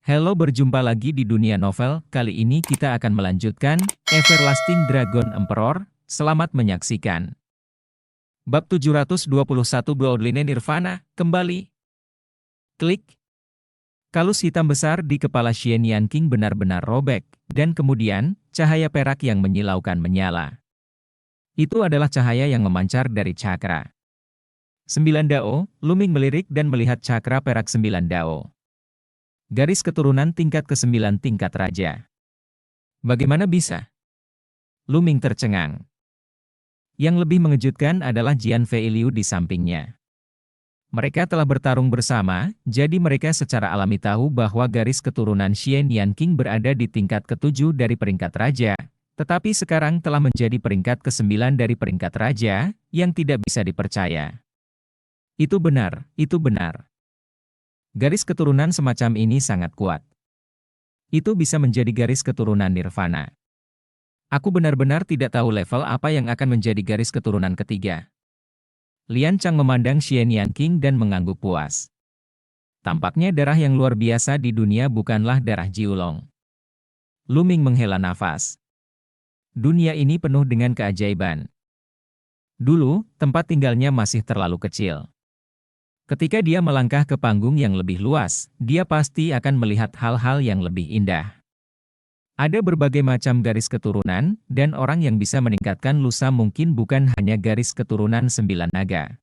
Halo, berjumpa lagi di dunia novel. Kali ini kita akan melanjutkan Everlasting Dragon Emperor. Selamat menyaksikan. Bab 721 Bloodline Nirvana, kembali. Klik. Kalus hitam besar di kepala Shen Yanqing benar-benar robek, dan kemudian, cahaya perak yang menyilaukan menyala. Itu adalah cahaya yang memancar dari cakra. 9 Dao, Luming melirik dan melihat cakra perak 9 Dao. Garis keturunan tingkat ke-9 tingkat raja. Bagaimana bisa? Luming tercengang. Yang lebih mengejutkan adalah Jian Feiliu di sampingnya. Mereka telah bertarung bersama, jadi mereka secara alami tahu bahwa garis keturunan Shen Yanqing berada di tingkat ke-7 dari peringkat raja, tetapi sekarang telah menjadi peringkat ke-9 dari peringkat raja, yang tidak bisa dipercaya. Itu benar, itu benar. Garis keturunan semacam ini sangat kuat. Itu bisa menjadi garis keturunan Nirvana. Aku benar-benar tidak tahu level apa yang akan menjadi garis keturunan ketiga. Lian Chang memandang Shen Yanqing dan mengangguk puas. Tampaknya darah yang luar biasa di dunia bukanlah darah Jiulong. Luming menghela nafas. Dunia ini penuh dengan keajaiban. Dulu, tempat tinggalnya masih terlalu kecil. Ketika dia melangkah ke panggung yang lebih luas, dia pasti akan melihat hal-hal yang lebih indah. Ada berbagai macam garis keturunan, dan orang yang bisa meningkatkan lusa mungkin bukan hanya garis keturunan 9 naga.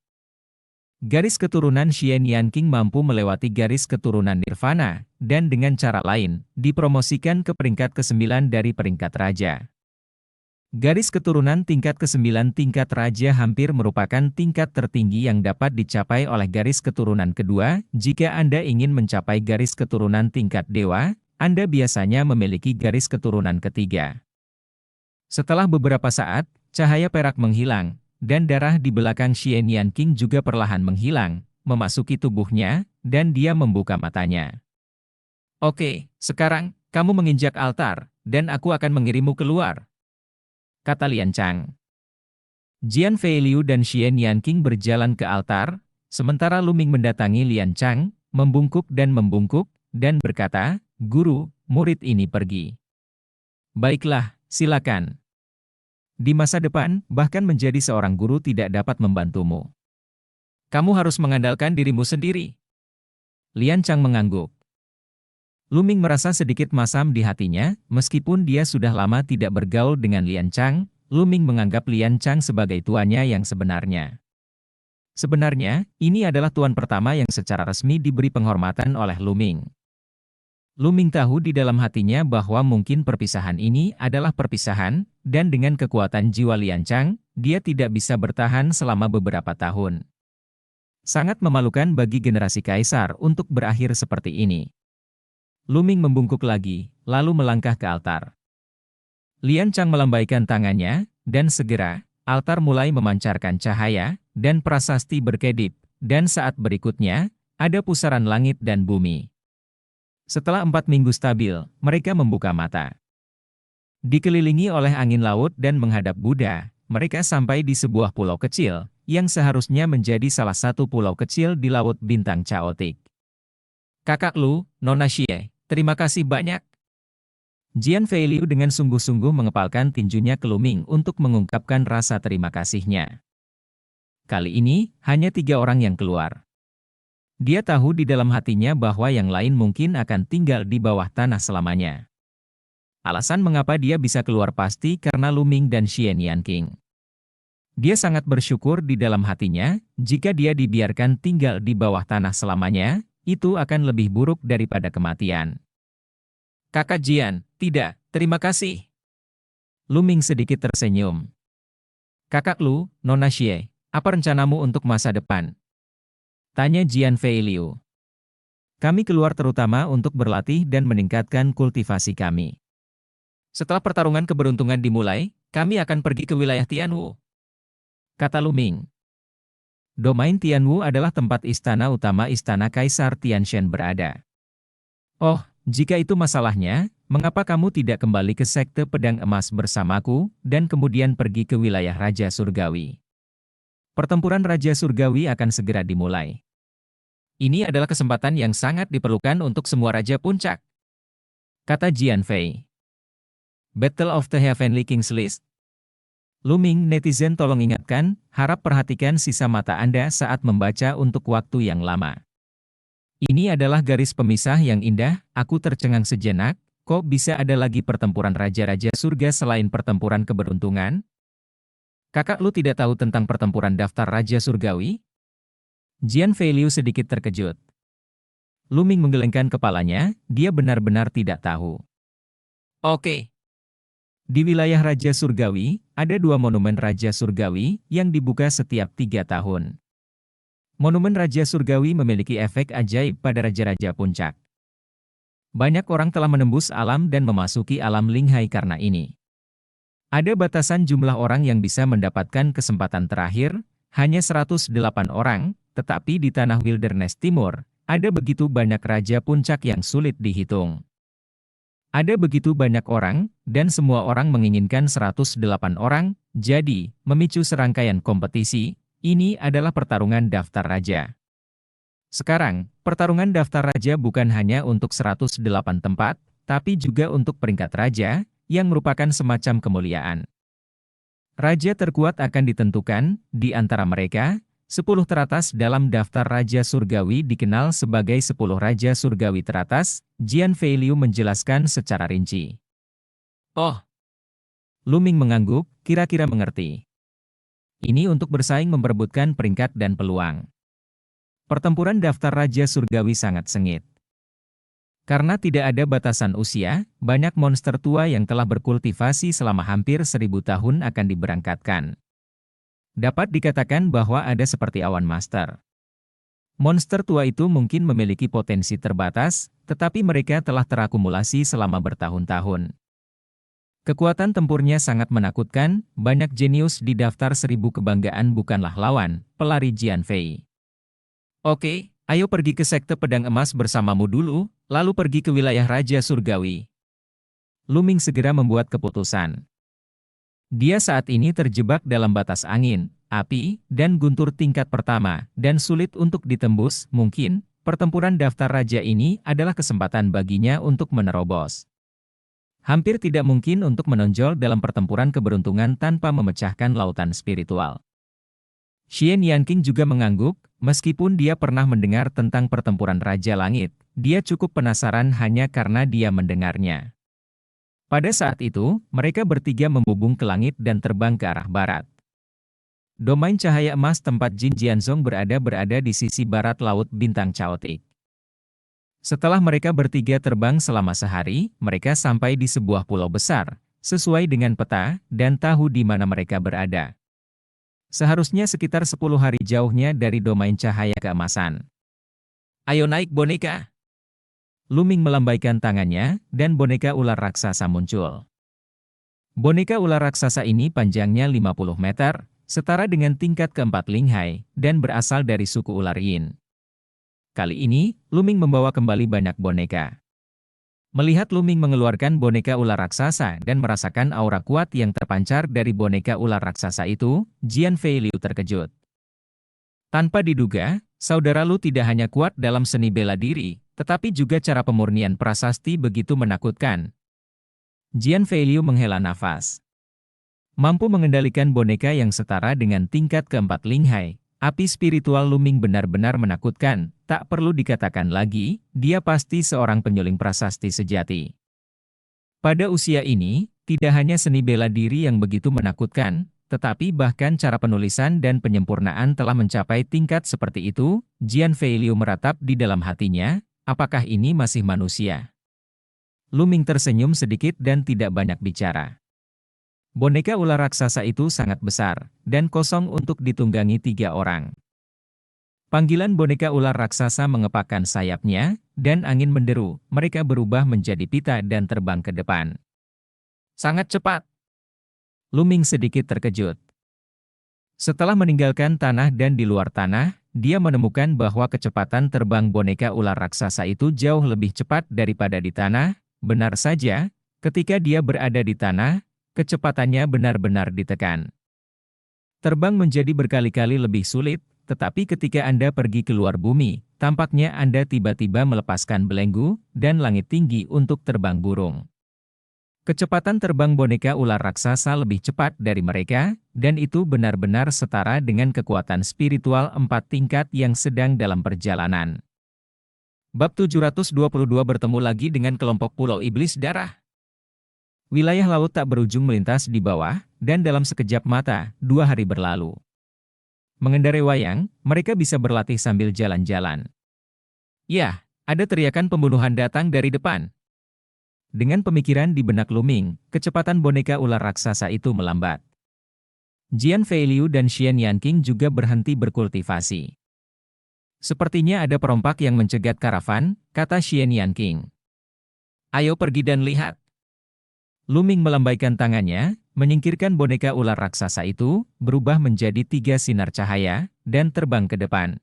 Garis keturunan Shen Yanqing mampu melewati garis keturunan Nirvana, dan dengan cara lain, dipromosikan ke peringkat ke-9 dari peringkat raja. Garis keturunan tingkat ke-9 tingkat raja hampir merupakan tingkat tertinggi yang dapat dicapai oleh garis keturunan kedua. Jika Anda ingin mencapai garis keturunan tingkat dewa, Anda biasanya memiliki garis keturunan ketiga. Setelah beberapa saat, cahaya perak menghilang, dan darah di belakang Shen Yanqing juga perlahan menghilang, memasuki tubuhnya, dan dia membuka matanya. Oke, sekarang, kamu menginjak altar, dan aku akan mengirimmu keluar, kata Lian Chang. Jian Feiliu dan Shen Yanqing berjalan ke altar, sementara Luming mendatangi Lian Chang, membungkuk, dan berkata, "Guru, murid ini pergi." "Baiklah, silakan. Di masa depan, bahkan menjadi seorang guru tidak dapat membantumu. Kamu harus mengandalkan dirimu sendiri." Lian Chang mengangguk. Luming merasa sedikit masam di hatinya, meskipun dia sudah lama tidak bergaul dengan Lian Chang, Luming menganggap Lian Chang sebagai tuannya yang sebenarnya. Sebenarnya, ini adalah tuan pertama yang secara resmi diberi penghormatan oleh Luming. Luming tahu di dalam hatinya bahwa mungkin perpisahan ini adalah perpisahan, dan dengan kekuatan jiwa Lian Chang, dia tidak bisa bertahan selama beberapa tahun. Sangat memalukan bagi generasi kaisar untuk berakhir seperti ini. Luming membungkuk lagi, lalu melangkah ke altar. Lian Chang melambaikan tangannya, dan segera, altar mulai memancarkan cahaya, dan prasasti berkedip, dan saat berikutnya, ada pusaran langit dan bumi. Setelah 4 minggu stabil, mereka membuka mata. Dikelilingi oleh angin laut dan menghadap Buddha, mereka sampai di sebuah pulau kecil, yang seharusnya menjadi salah satu pulau kecil di Laut Bintang Chaotic. "Kakak Lu, Nona Xie, terima kasih banyak." Jian Feiliu dengan sungguh-sungguh mengepalkan tinjunya ke Luming untuk mengungkapkan rasa terima kasihnya. Kali ini, hanya 3 orang yang keluar. Dia tahu di dalam hatinya bahwa yang lain mungkin akan tinggal di bawah tanah selamanya. Alasan mengapa dia bisa keluar pasti karena Luming dan Shen Yanqing. Dia sangat bersyukur di dalam hatinya, jika dia dibiarkan tinggal di bawah tanah selamanya, itu akan lebih buruk daripada kematian. "Kakak Jian, tidak, terima kasih." Luming sedikit tersenyum. "Kakak Lu, Nona Xie, apa rencanamu untuk masa depan?" tanya Jian Feiliu. "Kami keluar terutama untuk berlatih dan meningkatkan kultivasi kami. Setelah pertarungan keberuntungan dimulai, kami akan pergi ke wilayah Tianwu," kata Luming. Domain Tianwu adalah tempat istana utama Istana Kaisar Tianshan berada. "Oh, jika itu masalahnya, mengapa kamu tidak kembali ke Sekte Pedang Emas bersamaku, dan kemudian pergi ke wilayah Raja Surgawi? Pertempuran Raja Surgawi akan segera dimulai. Ini adalah kesempatan yang sangat diperlukan untuk semua Raja Puncak," kata Jian Fei. Battle of the Heavenly Kings List. Luming netizen tolong ingatkan, harap perhatikan sisa mata Anda saat membaca untuk waktu yang lama. Ini adalah garis pemisah yang indah, aku tercengang sejenak, kok bisa ada lagi pertempuran Raja-Raja Surga selain pertempuran keberuntungan? Kakak lu tidak tahu tentang pertempuran daftar Raja Surgawi? Jian Fei Liu sedikit terkejut. Luming menggelengkan kepalanya, dia benar-benar tidak tahu. Oke. Di wilayah Raja Surgawi, ada 2 monumen Raja Surgawi yang dibuka setiap 3 tahun. Monumen Raja Surgawi memiliki efek ajaib pada Raja-Raja Puncak. Banyak orang telah menembus alam dan memasuki alam Linghai karena ini. Ada batasan jumlah orang yang bisa mendapatkan kesempatan terakhir, hanya 108 orang, tetapi di tanah Wilderness Timur, ada begitu banyak Raja Puncak yang sulit dihitung. Ada begitu banyak orang, dan semua orang menginginkan 108 orang, jadi, memicu serangkaian kompetisi, ini adalah pertarungan daftar raja. Sekarang, pertarungan daftar raja bukan hanya untuk 108 tempat, tapi juga untuk peringkat raja, yang merupakan semacam kemuliaan. Raja terkuat akan ditentukan, di antara mereka, 10 teratas dalam daftar Raja Surgawi dikenal sebagai 10 Raja Surgawi teratas, Jian Fei Liu menjelaskan secara rinci. Oh. Luming mengangguk, kira-kira mengerti. Ini untuk bersaing memperebutkan peringkat dan peluang. Pertempuran daftar Raja Surgawi sangat sengit. Karena tidak ada batasan usia, banyak monster tua yang telah berkultivasi selama hampir 1000 tahun akan diberangkatkan. Dapat dikatakan bahwa ada seperti awan master. Monster tua itu mungkin memiliki potensi terbatas, tetapi mereka telah terakumulasi selama bertahun-tahun. Kekuatan tempurnya sangat menakutkan, banyak jenius di daftar 1000 kebanggaan bukanlah lawan, pelari Jian Fei. Oke, ayo pergi ke sekte pedang emas bersamamu dulu, lalu pergi ke wilayah Raja Surgawi. Luming segera membuat keputusan. Dia saat ini terjebak dalam batas angin, api, dan guntur tingkat pertama, dan sulit untuk ditembus. Mungkin, pertempuran daftar raja ini adalah kesempatan baginya untuk menerobos. Hampir tidak mungkin untuk menonjol dalam pertempuran keberuntungan tanpa memecahkan lautan spiritual. Xian Yanqing juga mengangguk, meskipun dia pernah mendengar tentang pertempuran Raja Langit, dia cukup penasaran hanya karena dia mendengarnya. Pada saat itu, mereka bertiga membubung ke langit dan terbang ke arah barat. Domain cahaya emas tempat Jin Jianzong berada di sisi barat Laut Bintang Chaotic. Setelah mereka bertiga terbang selama sehari, mereka sampai di sebuah pulau besar, sesuai dengan peta, dan tahu di mana mereka berada. Seharusnya sekitar 10 hari jauhnya dari domain cahaya keemasan. Ayo naik boneka! Luming melambaikan tangannya, dan boneka ular raksasa muncul. Boneka ular raksasa ini panjangnya 50 meter, setara dengan tingkat keempat Linghai, dan berasal dari suku ular Yin. Kali ini, Luming membawa kembali banyak boneka. Melihat Luming mengeluarkan boneka ular raksasa dan merasakan aura kuat yang terpancar dari boneka ular raksasa itu, Jian Fei Liu terkejut. Tanpa diduga, saudara Lu tidak hanya kuat dalam seni bela diri, tetapi juga cara pemurnian prasasti begitu menakutkan. Jian Fei Liu menghela nafas. Mampu mengendalikan boneka yang setara dengan tingkat keempat Linghai, api spiritual Luming benar-benar menakutkan, tak perlu dikatakan lagi, dia pasti seorang penyuling prasasti sejati. Pada usia ini, tidak hanya seni bela diri yang begitu menakutkan, tetapi bahkan cara penulisan dan penyempurnaan telah mencapai tingkat seperti itu. Jian Fei Liu meratap di dalam hatinya, apakah ini masih manusia? Luming tersenyum sedikit dan tidak banyak bicara. Boneka ular raksasa itu sangat besar, dan kosong untuk ditunggangi 3 orang. Panggilan boneka ular raksasa mengepakkan sayapnya, dan angin menderu, mereka berubah menjadi pita dan terbang ke depan. Sangat cepat. Luming sedikit terkejut. Setelah meninggalkan tanah dan di luar tanah, dia menemukan bahwa kecepatan terbang boneka ular raksasa itu jauh lebih cepat daripada di tanah. Benar saja, ketika dia berada di tanah, kecepatannya benar-benar ditekan. Terbang menjadi berkali-kali lebih sulit, tetapi ketika Anda pergi ke luar bumi, tampaknya Anda tiba-tiba melepaskan belenggu dan langit tinggi untuk terbang burung. Kecepatan terbang boneka ular raksasa lebih cepat dari mereka, dan itu benar-benar setara dengan kekuatan spiritual 4 tingkat yang sedang dalam perjalanan. Bab 722 bertemu lagi dengan kelompok Pulau Iblis Darah. Wilayah laut tak berujung melintas di bawah, dan dalam sekejap mata, 2 hari berlalu. Mengendarai wayang, mereka bisa berlatih sambil jalan-jalan. Ya, ada teriakan pembunuhan datang dari depan. Dengan pemikiran di benak Luming, kecepatan boneka ular raksasa itu melambat. Jian Feiliu dan Xian Yanqing juga berhenti berkultivasi. Sepertinya ada perompak yang mencegat karavan, kata Xian Yanqing. Ayo pergi dan lihat. Luming melambaikan tangannya, menyingkirkan boneka ular raksasa itu, berubah menjadi 3 sinar cahaya, dan terbang ke depan.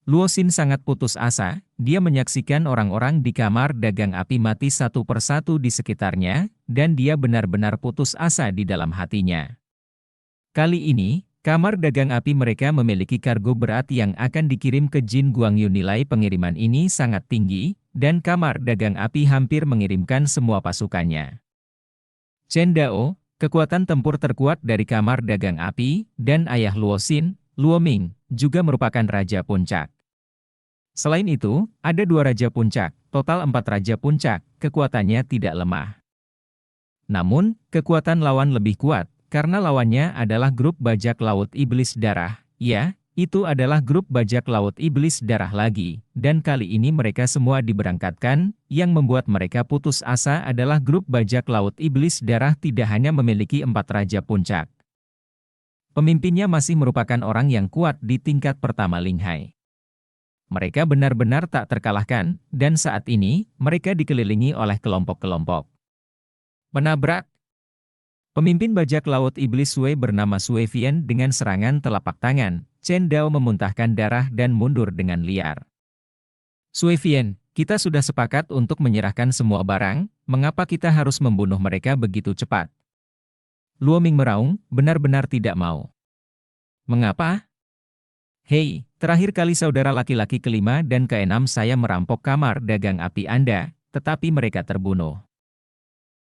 Luo Xin sangat putus asa, dia menyaksikan orang-orang di kamar dagang api mati satu persatu di sekitarnya, dan dia benar-benar putus asa di dalam hatinya. Kali ini, kamar dagang api mereka memiliki kargo berat yang akan dikirim ke Jin Guangyu. Nilai pengiriman ini sangat tinggi, dan kamar dagang api hampir mengirimkan semua pasukannya. Chen Dao, kekuatan tempur terkuat dari kamar dagang api, dan ayah Luo Xin, Luo Ming, juga merupakan Raja Puncak. Selain itu, ada 2 Raja Puncak, total 4 Raja Puncak, kekuatannya tidak lemah. Namun, kekuatan lawan lebih kuat, karena lawannya adalah grup bajak laut Iblis Darah. Ya, itu adalah grup bajak laut Iblis Darah lagi, dan kali ini mereka semua diberangkatkan. Yang membuat mereka putus asa adalah grup bajak laut Iblis Darah tidak hanya memiliki 4 Raja Puncak. Pemimpinnya masih merupakan orang yang kuat di tingkat pertama Linghai. Mereka benar-benar tak terkalahkan, dan saat ini, mereka dikelilingi oleh kelompok-kelompok. Menabrak. Pemimpin bajak laut Iblis Sui bernama Sui Fian dengan serangan telapak tangan. Chen Dao memuntahkan darah dan mundur dengan liar. Sui Fian, kita sudah sepakat untuk menyerahkan semua barang, mengapa kita harus membunuh mereka begitu cepat? Luo Ming meraung, benar-benar tidak mau. Mengapa? Hei, terakhir kali saudara laki-laki kelima dan keenam saya merampok kamar dagang api Anda, tetapi mereka terbunuh.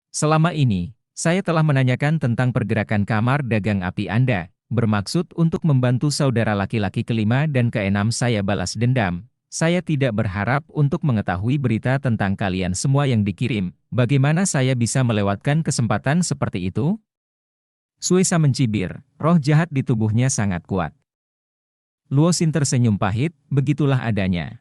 Selama ini, saya telah menanyakan tentang pergerakan kamar dagang api Anda, bermaksud untuk membantu saudara laki-laki kelima dan keenam saya balas dendam. Saya tidak berharap untuk mengetahui berita tentang kalian semua yang dikirim. Bagaimana saya bisa melewatkan kesempatan seperti itu? Suesa mencibir, roh jahat di tubuhnya sangat kuat. Luo Xin tersenyum pahit, begitulah adanya.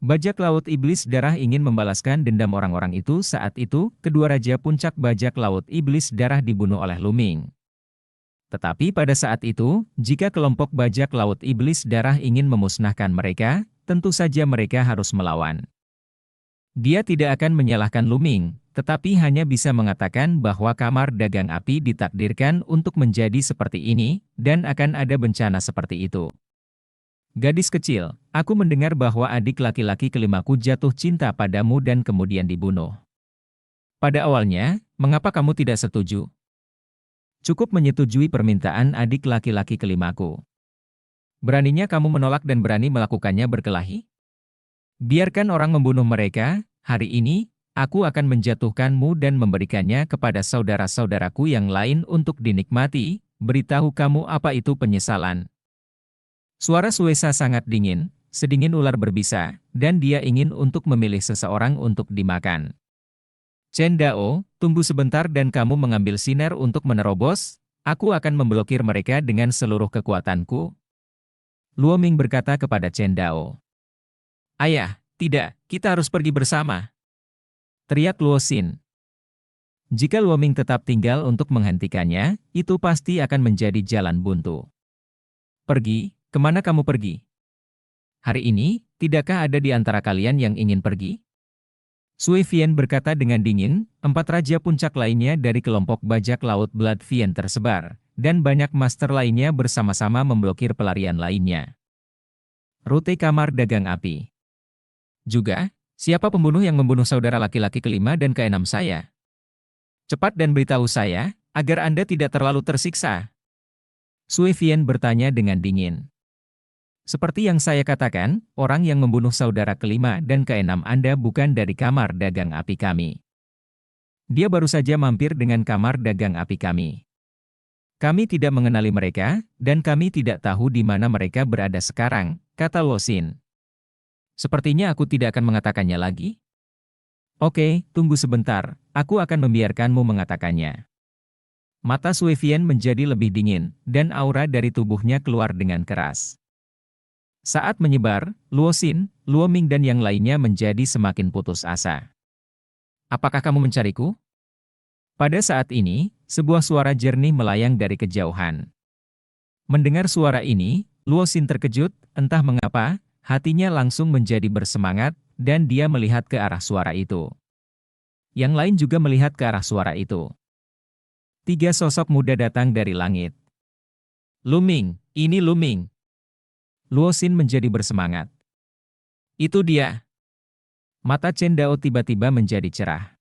Bajak laut Iblis Darah ingin membalaskan dendam orang-orang itu. Saat itu, kedua Raja Puncak bajak laut Iblis Darah dibunuh oleh Luming. Tetapi pada saat itu, jika kelompok bajak laut Iblis Darah ingin memusnahkan mereka, tentu saja mereka harus melawan. Dia tidak akan menyalahkan Luming, tetapi hanya bisa mengatakan bahwa kamar dagang api ditakdirkan untuk menjadi seperti ini, dan akan ada bencana seperti itu. Gadis kecil, aku mendengar bahwa adik laki-laki kelimaku jatuh cinta padamu dan kemudian dibunuh. Pada awalnya, mengapa kamu tidak setuju? Cukup menyetujui permintaan adik laki-laki kelimaku. Beraninya kamu menolak dan berani melakukannya berkelahi? Biarkan orang membunuh mereka, hari ini, aku akan menjatuhkanmu dan memberikannya kepada saudara-saudaraku yang lain untuk dinikmati. Beritahu kamu apa itu penyesalan. Suara Suesa sangat dingin, sedingin ular berbisa, dan dia ingin untuk memilih seseorang untuk dimakan. Chen Dao, tunggu sebentar dan kamu mengambil sinar untuk menerobos, aku akan memblokir mereka dengan seluruh kekuatanku. Luo Ming berkata kepada Chen Dao. Ayah, tidak, kita harus pergi bersama. Teriak Luo Xin. Jika Luo Ming tetap tinggal untuk menghentikannya, itu pasti akan menjadi jalan buntu. Pergi, kemana kamu pergi? Hari ini, tidakkah ada di antara kalian yang ingin pergi? Sui Fian berkata dengan dingin, 4 Raja Puncak lainnya dari kelompok bajak laut Blood Fian tersebar, dan banyak master lainnya bersama-sama memblokir pelarian lainnya. Rute kamar dagang api. Juga, siapa pembunuh yang membunuh saudara laki-laki kelima dan keenam saya? Cepat dan beritahu saya, agar Anda tidak terlalu tersiksa. Sui Fian bertanya dengan dingin. Seperti yang saya katakan, orang yang membunuh saudara kelima dan keenam Anda bukan dari kamar dagang api kami. Dia baru saja mampir dengan kamar dagang api kami. Kami tidak mengenali mereka, dan kami tidak tahu di mana mereka berada sekarang, kata Luosin. Sepertinya aku tidak akan mengatakannya lagi. Oke, tunggu sebentar, aku akan membiarkanmu mengatakannya. Mata Sui Vian menjadi lebih dingin, dan aura dari tubuhnya keluar dengan keras. Saat menyebar, Luosin, Luoming dan yang lainnya menjadi semakin putus asa. Apakah kamu mencariku? Pada saat ini, sebuah suara jernih melayang dari kejauhan. Mendengar suara ini, Luosin terkejut, entah mengapa, hatinya langsung menjadi bersemangat, dan dia melihat ke arah suara itu. Yang lain juga melihat ke arah suara itu. 3 sosok muda datang dari langit. Luming, ini Luming. Luosin menjadi bersemangat. Itu dia. Mata Chen Dao tiba-tiba menjadi cerah.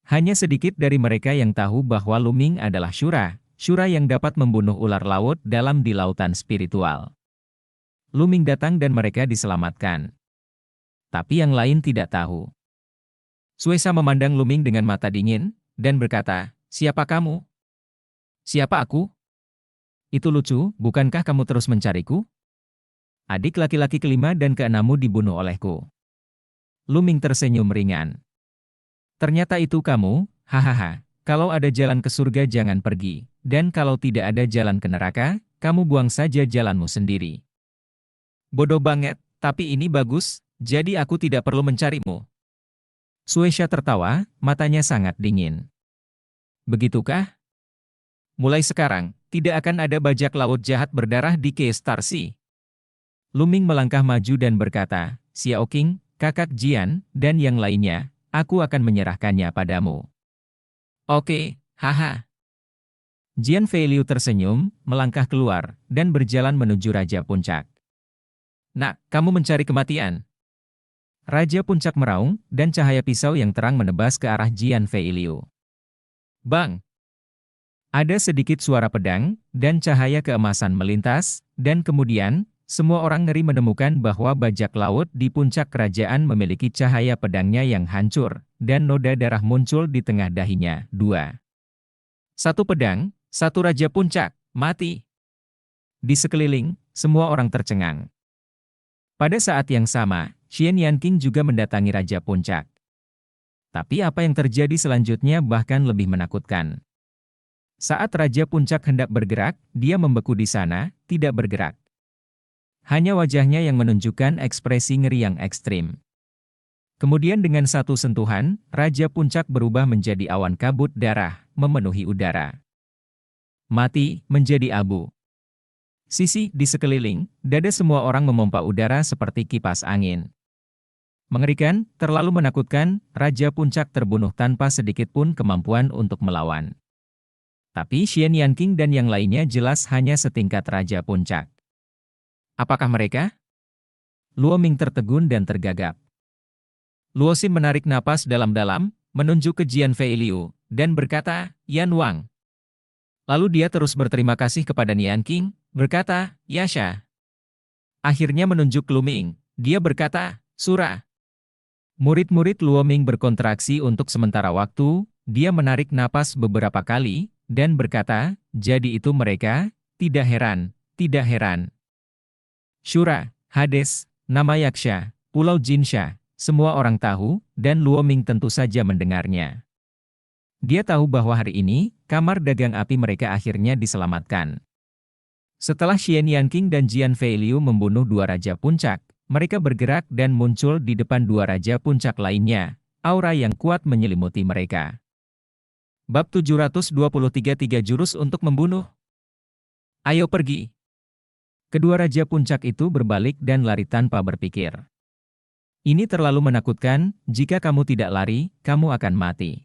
Hanya sedikit dari mereka yang tahu bahwa Luming adalah Shura yang dapat membunuh ular laut dalam di lautan spiritual. Luming datang dan mereka diselamatkan. Tapi yang lain tidak tahu. Suesa memandang Luming dengan mata dingin, dan berkata, "Siapa kamu?" "Siapa aku?" "Itu lucu, bukankah kamu terus mencariku? Adik laki-laki kelima dan keenammu dibunuh olehku." Luming tersenyum ringan. "Ternyata itu kamu, hahaha. Kalau ada jalan ke surga jangan pergi, dan kalau tidak ada jalan ke neraka, kamu buang saja jalanmu sendiri." "Bodoh banget, tapi ini bagus, jadi aku tidak perlu mencarimu." Suesha tertawa, matanya sangat dingin. "Begitukah? Mulai sekarang, tidak akan ada bajak laut jahat berdarah di K-Star Sea." Luming melangkah maju dan berkata, "Xiao Qing, Kakak Jian, dan yang lainnya, aku akan menyerahkannya padamu." "Oke, haha." Jian Feiliu tersenyum, melangkah keluar, dan berjalan menuju Raja Puncak. "Nak, kamu mencari kematian?" Raja Puncak meraung, dan cahaya pisau yang terang menebas ke arah Jian Feiliu. Bang! Ada sedikit suara pedang, dan cahaya keemasan melintas, dan kemudian, semua orang ngeri menemukan bahwa bajak laut di puncak kerajaan memiliki cahaya pedangnya yang hancur, dan noda darah muncul di tengah dahinya. 2. Satu pedang, satu Raja Puncak, mati. Di sekeliling, semua orang tercengang. Pada saat yang sama, Xian Yanqing juga mendatangi Raja Puncak. Tapi apa yang terjadi selanjutnya bahkan lebih menakutkan. Saat Raja Puncak hendak bergerak, dia membeku di sana, tidak bergerak. Hanya wajahnya yang menunjukkan ekspresi ngeri yang ekstrim. Kemudian dengan satu sentuhan, Raja Puncak berubah menjadi awan kabut darah, memenuhi udara. Mati, menjadi abu. Sisi di sekeliling, dada semua orang memompa udara seperti kipas angin. Mengerikan, terlalu menakutkan, Raja Puncak terbunuh tanpa sedikit pun kemampuan untuk melawan. Tapi Xian Yanqing dan yang lainnya jelas hanya setingkat Raja Puncak. Apakah mereka? Luoming tertegun dan tergagap. Luosin menarik napas dalam-dalam, menunjuk ke Jian Feiliu, dan berkata, "Yan Wang." Lalu dia terus berterima kasih kepada Nian Qing, berkata, "Yasha." Akhirnya menunjuk Luming, dia berkata, "Sura." Murid-murid Luoming berkontraksi untuk sementara waktu, dia menarik napas beberapa kali, dan berkata, "Jadi itu mereka, tidak heran, tidak heran." Shura, Hades, nama Yaksha, Pulau Jinsha, semua orang tahu, dan Luoming tentu saja mendengarnya. Dia tahu bahwa hari ini, kamar dagang api mereka akhirnya diselamatkan. Setelah Xian Yanqing dan Jian Feiliu membunuh 2 Raja Puncak, mereka bergerak dan muncul di depan 2 Raja Puncak lainnya, aura yang kuat menyelimuti mereka. Bab 723 3 jurus untuk membunuh. Ayo pergi. Kedua Raja Puncak itu berbalik dan lari tanpa berpikir. Ini terlalu menakutkan, jika kamu tidak lari, kamu akan mati.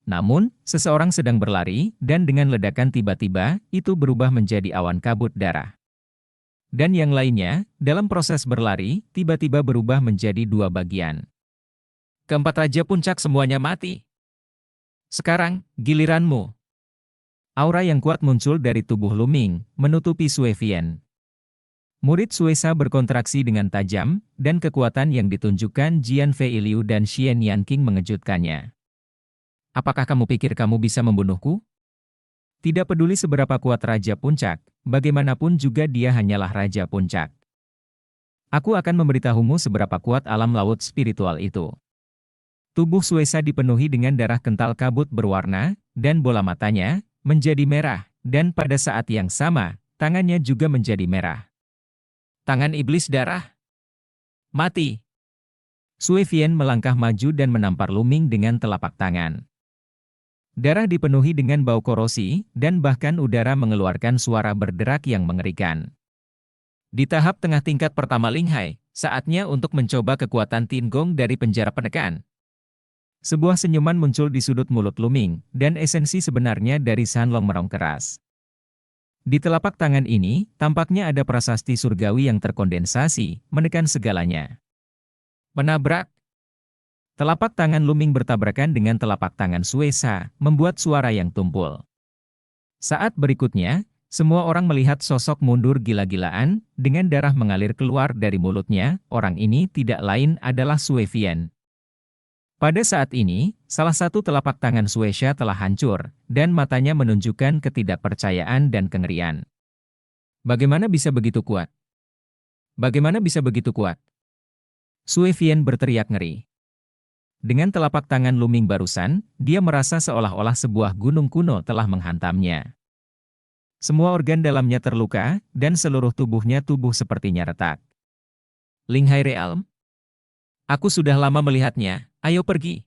Namun, seseorang sedang berlari, dan dengan ledakan tiba-tiba, itu berubah menjadi awan kabut darah. Dan yang lainnya, dalam proses berlari, tiba-tiba berubah menjadi 2 bagian. Keempat Raja Puncak semuanya mati. Sekarang, giliranmu. Aura yang kuat muncul dari tubuh Luming, menutupi Sui Vian. Murid Suesa berkontraksi dengan tajam, dan kekuatan yang ditunjukkan Jian Fei Liu dan Xian Yanqing mengejutkannya. Apakah kamu pikir kamu bisa membunuhku? Tidak peduli seberapa kuat Raja Puncak, bagaimanapun juga dia hanyalah Raja Puncak. Aku akan memberitahumu seberapa kuat alam laut spiritual itu. Tubuh Suesa dipenuhi dengan darah kental kabut berwarna, dan bola matanya menjadi merah, dan pada saat yang sama, tangannya juga menjadi merah. Tangan iblis darah. Mati. Sui Fian melangkah maju dan menampar Luming dengan telapak tangan. Darah dipenuhi dengan bau korosi, dan bahkan udara mengeluarkan suara berderak yang mengerikan. Di tahap tengah tingkat pertama Linghai, saatnya untuk mencoba kekuatan Tingong dari penjara penekan. Sebuah senyuman muncul di sudut mulut Luming, dan esensi sebenarnya dari Sanlong merong keras. Di telapak tangan ini, tampaknya ada prasasti surgawi yang terkondensasi, menekan segalanya. Menabrak. Telapak tangan Luming bertabrakan dengan telapak tangan Suesa, membuat suara yang tumpul. Saat berikutnya, semua orang melihat sosok mundur gila-gilaan, dengan darah mengalir keluar dari mulutnya. Orang ini tidak lain adalah Sui Fian. Pada saat ini, salah satu telapak tangan Suesa telah hancur, dan matanya menunjukkan ketidakpercayaan dan kengerian. Bagaimana bisa begitu kuat? Bagaimana bisa begitu kuat? Sui Fian berteriak ngeri. Dengan telapak tangan Luming barusan, dia merasa seolah-olah sebuah gunung kuno telah menghantamnya. Semua organ dalamnya terluka, dan seluruh tubuhnya sepertinya retak. Linghai Realm? Aku sudah lama melihatnya, ayo pergi.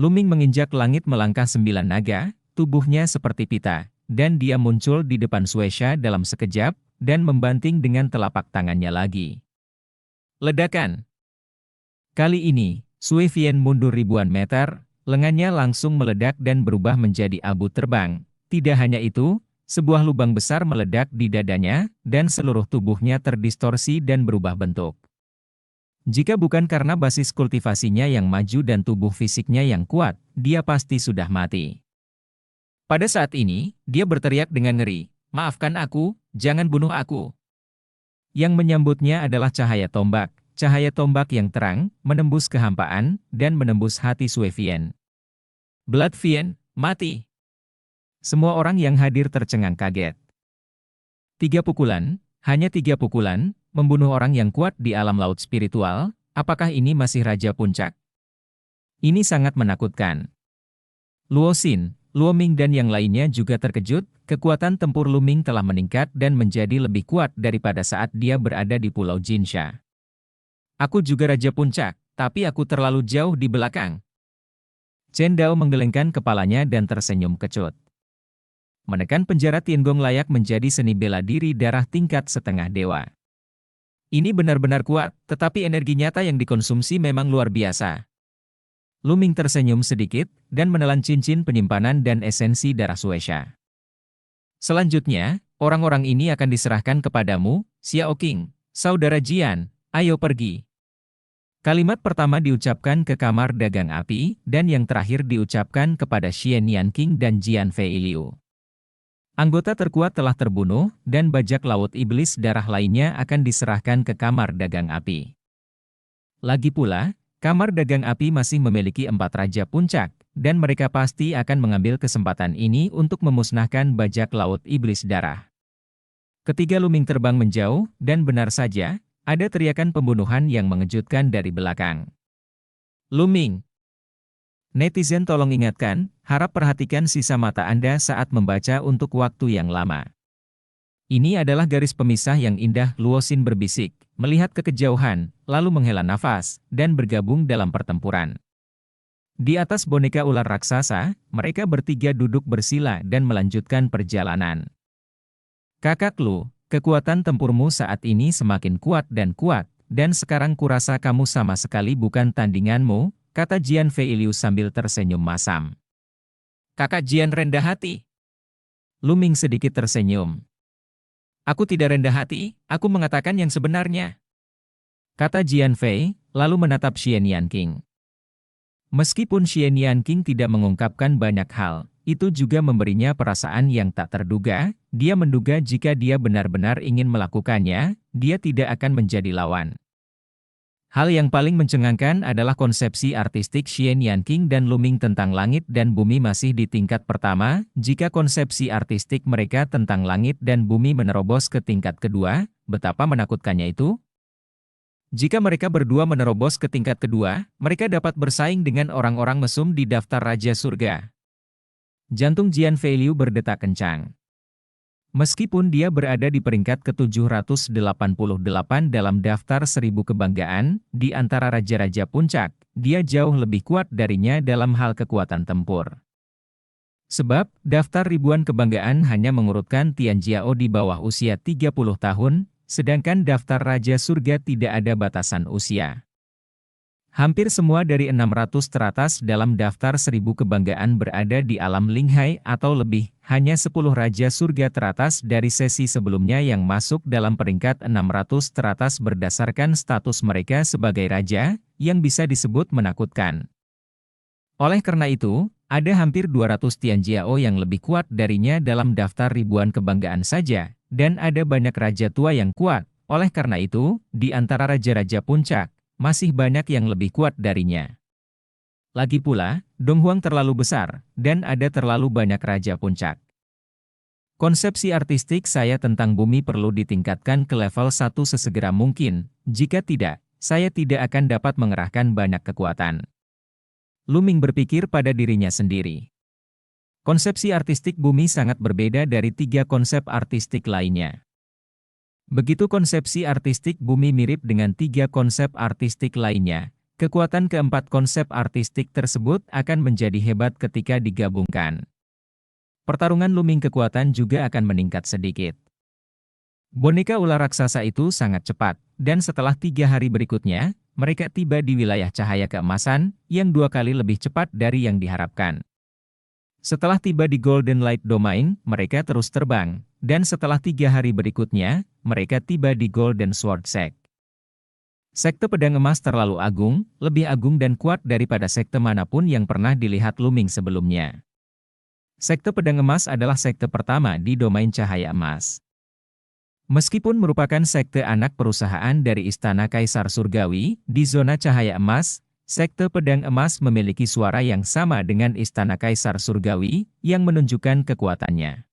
Luming menginjak langit melangkah 9 naga, tubuhnya seperti pita, dan dia muncul di depan Suesa dalam sekejap, dan membanting dengan telapak tangannya lagi. Ledakan. Kali ini, Sui Fian mundur ribuan meter, lengannya langsung meledak dan berubah menjadi abu terbang. Tidak hanya itu, sebuah lubang besar meledak di dadanya, dan seluruh tubuhnya terdistorsi dan berubah bentuk. Jika bukan karena basis kultivasinya yang maju dan tubuh fisiknya yang kuat, dia pasti sudah mati. Pada saat ini, dia berteriak dengan ngeri, "Maafkan aku, jangan bunuh aku." Yang menyambutnya adalah cahaya tombak yang terang, menembus kehampaan, dan menembus hati Sui Fian. Blood Fian, mati! Semua orang yang hadir tercengang kaget. 3 pukulan, hanya 3 pukulan, membunuh orang yang kuat di alam laut spiritual. Apakah ini masih Raja Puncak? Ini sangat menakutkan. Luo Xin, Luo Ming dan yang lainnya juga terkejut. Kekuatan tempur Luming telah meningkat dan menjadi lebih kuat daripada saat dia berada di Pulau Jinsha. Aku juga Raja Puncak, tapi aku terlalu jauh di belakang. Chen Dao menggelengkan kepalanya dan tersenyum kecut. Menekan penjara Tiangong layak menjadi seni bela diri darah tingkat setengah dewa. Ini benar-benar kuat, tetapi energi nyata yang dikonsumsi memang luar biasa. Luming tersenyum sedikit, dan menelan cincin penyimpanan dan esensi darah Suesa. Selanjutnya, orang-orang ini akan diserahkan kepadamu, Xiao Qing, saudara Jian, ayo pergi. Kalimat pertama diucapkan ke kamar dagang api, dan yang terakhir diucapkan kepada Xian Yanqing dan Jian Fei Liu. Anggota terkuat telah terbunuh, dan bajak laut iblis darah lainnya akan diserahkan ke kamar dagang api. Lagi pula, kamar dagang api masih memiliki 4 Raja Puncak, dan mereka pasti akan mengambil kesempatan ini untuk memusnahkan bajak laut iblis darah. Ketiga Luming terbang menjauh, dan benar saja, ada teriakan pembunuhan yang mengejutkan dari belakang. Luming. Netizen tolong ingatkan, harap perhatikan sisa mata Anda saat membaca untuk waktu yang lama. Ini adalah garis pemisah yang indah, Luo Xin berbisik, melihat ke kejauhan, lalu menghela nafas, dan bergabung dalam pertempuran. Di atas boneka ular raksasa, mereka bertiga duduk bersila dan melanjutkan perjalanan. Kakak Lu, kekuatan tempurmu saat ini semakin kuat, dan sekarang kurasa kamu sama sekali bukan tandinganmu, kata Jian Fei Liu sambil tersenyum masam. Kakak Jian rendah hati. Luming sedikit tersenyum. Aku tidak rendah hati, aku mengatakan yang sebenarnya, kata Jian Fei, lalu menatap Xian Yanqing. Meskipun Xian Yanqing tidak mengungkapkan banyak hal, itu juga memberinya perasaan yang tak terduga. Dia menduga jika dia benar-benar ingin melakukannya, dia tidak akan menjadi lawan. Hal yang paling mencengangkan adalah konsepsi artistik Xian Yanqing dan Luming tentang langit dan bumi masih di tingkat pertama. Jika konsepsi artistik mereka tentang langit dan bumi menerobos ke tingkat kedua, betapa menakutkannya itu? Jika mereka berdua menerobos ke tingkat kedua, mereka dapat bersaing dengan orang-orang mesum di daftar Raja Surga. Jantung Jian Feiliu berdetak kencang. Meskipun dia berada di peringkat ke-788 dalam daftar 1000 kebanggaan, di antara raja-raja puncak, dia jauh lebih kuat darinya dalam hal kekuatan tempur. Sebab, daftar ribuan kebanggaan hanya mengurutkan Tian Jiao di bawah usia 30 tahun, sedangkan daftar Raja Surga tidak ada batasan usia. Hampir semua dari 600 teratas dalam daftar 1000 kebanggaan berada di alam Linghai atau lebih, hanya 10 Raja Surga teratas dari sesi sebelumnya yang masuk dalam peringkat 600 teratas berdasarkan status mereka sebagai raja, yang bisa disebut menakutkan. Oleh karena itu, ada hampir 200 Tian Jiao yang lebih kuat darinya dalam daftar ribuan kebanggaan saja, dan ada banyak raja tua yang kuat. Oleh karena itu, di antara raja-raja puncak, masih banyak yang lebih kuat darinya. Lagi pula, Donghuang terlalu besar, dan ada terlalu banyak raja puncak. Konsepsi artistik saya tentang bumi perlu ditingkatkan ke level 1 sesegera mungkin, jika tidak, saya tidak akan dapat mengerahkan banyak kekuatan. Luming berpikir pada dirinya sendiri. Konsepsi artistik bumi sangat berbeda dari 3 konsep artistik lainnya. Begitu konsepsi artistik bumi mirip dengan 3 konsep artistik lainnya, kekuatan keempat konsep artistik tersebut akan menjadi hebat ketika digabungkan. Pertarungan Luming kekuatan juga akan meningkat sedikit. Boneka ular raksasa itu sangat cepat, dan setelah 3 hari berikutnya, mereka tiba di wilayah cahaya keemasan, yang 2 kali lebih cepat dari yang diharapkan. Setelah tiba di Golden Light Domain, mereka terus terbang, dan setelah 3 hari berikutnya, mereka tiba di Golden Sword Sect. Sekte Pedang Emas terlalu agung, lebih agung dan kuat daripada sekte manapun yang pernah dilihat Luming sebelumnya. Sekte Pedang Emas adalah sekte pertama di domain cahaya emas. Meskipun merupakan sekte anak perusahaan dari Istana Kaisar Surgawi, di zona cahaya emas, Sekte Pedang Emas memiliki suara yang sama dengan Istana Kaisar Surgawi, yang menunjukkan kekuatannya.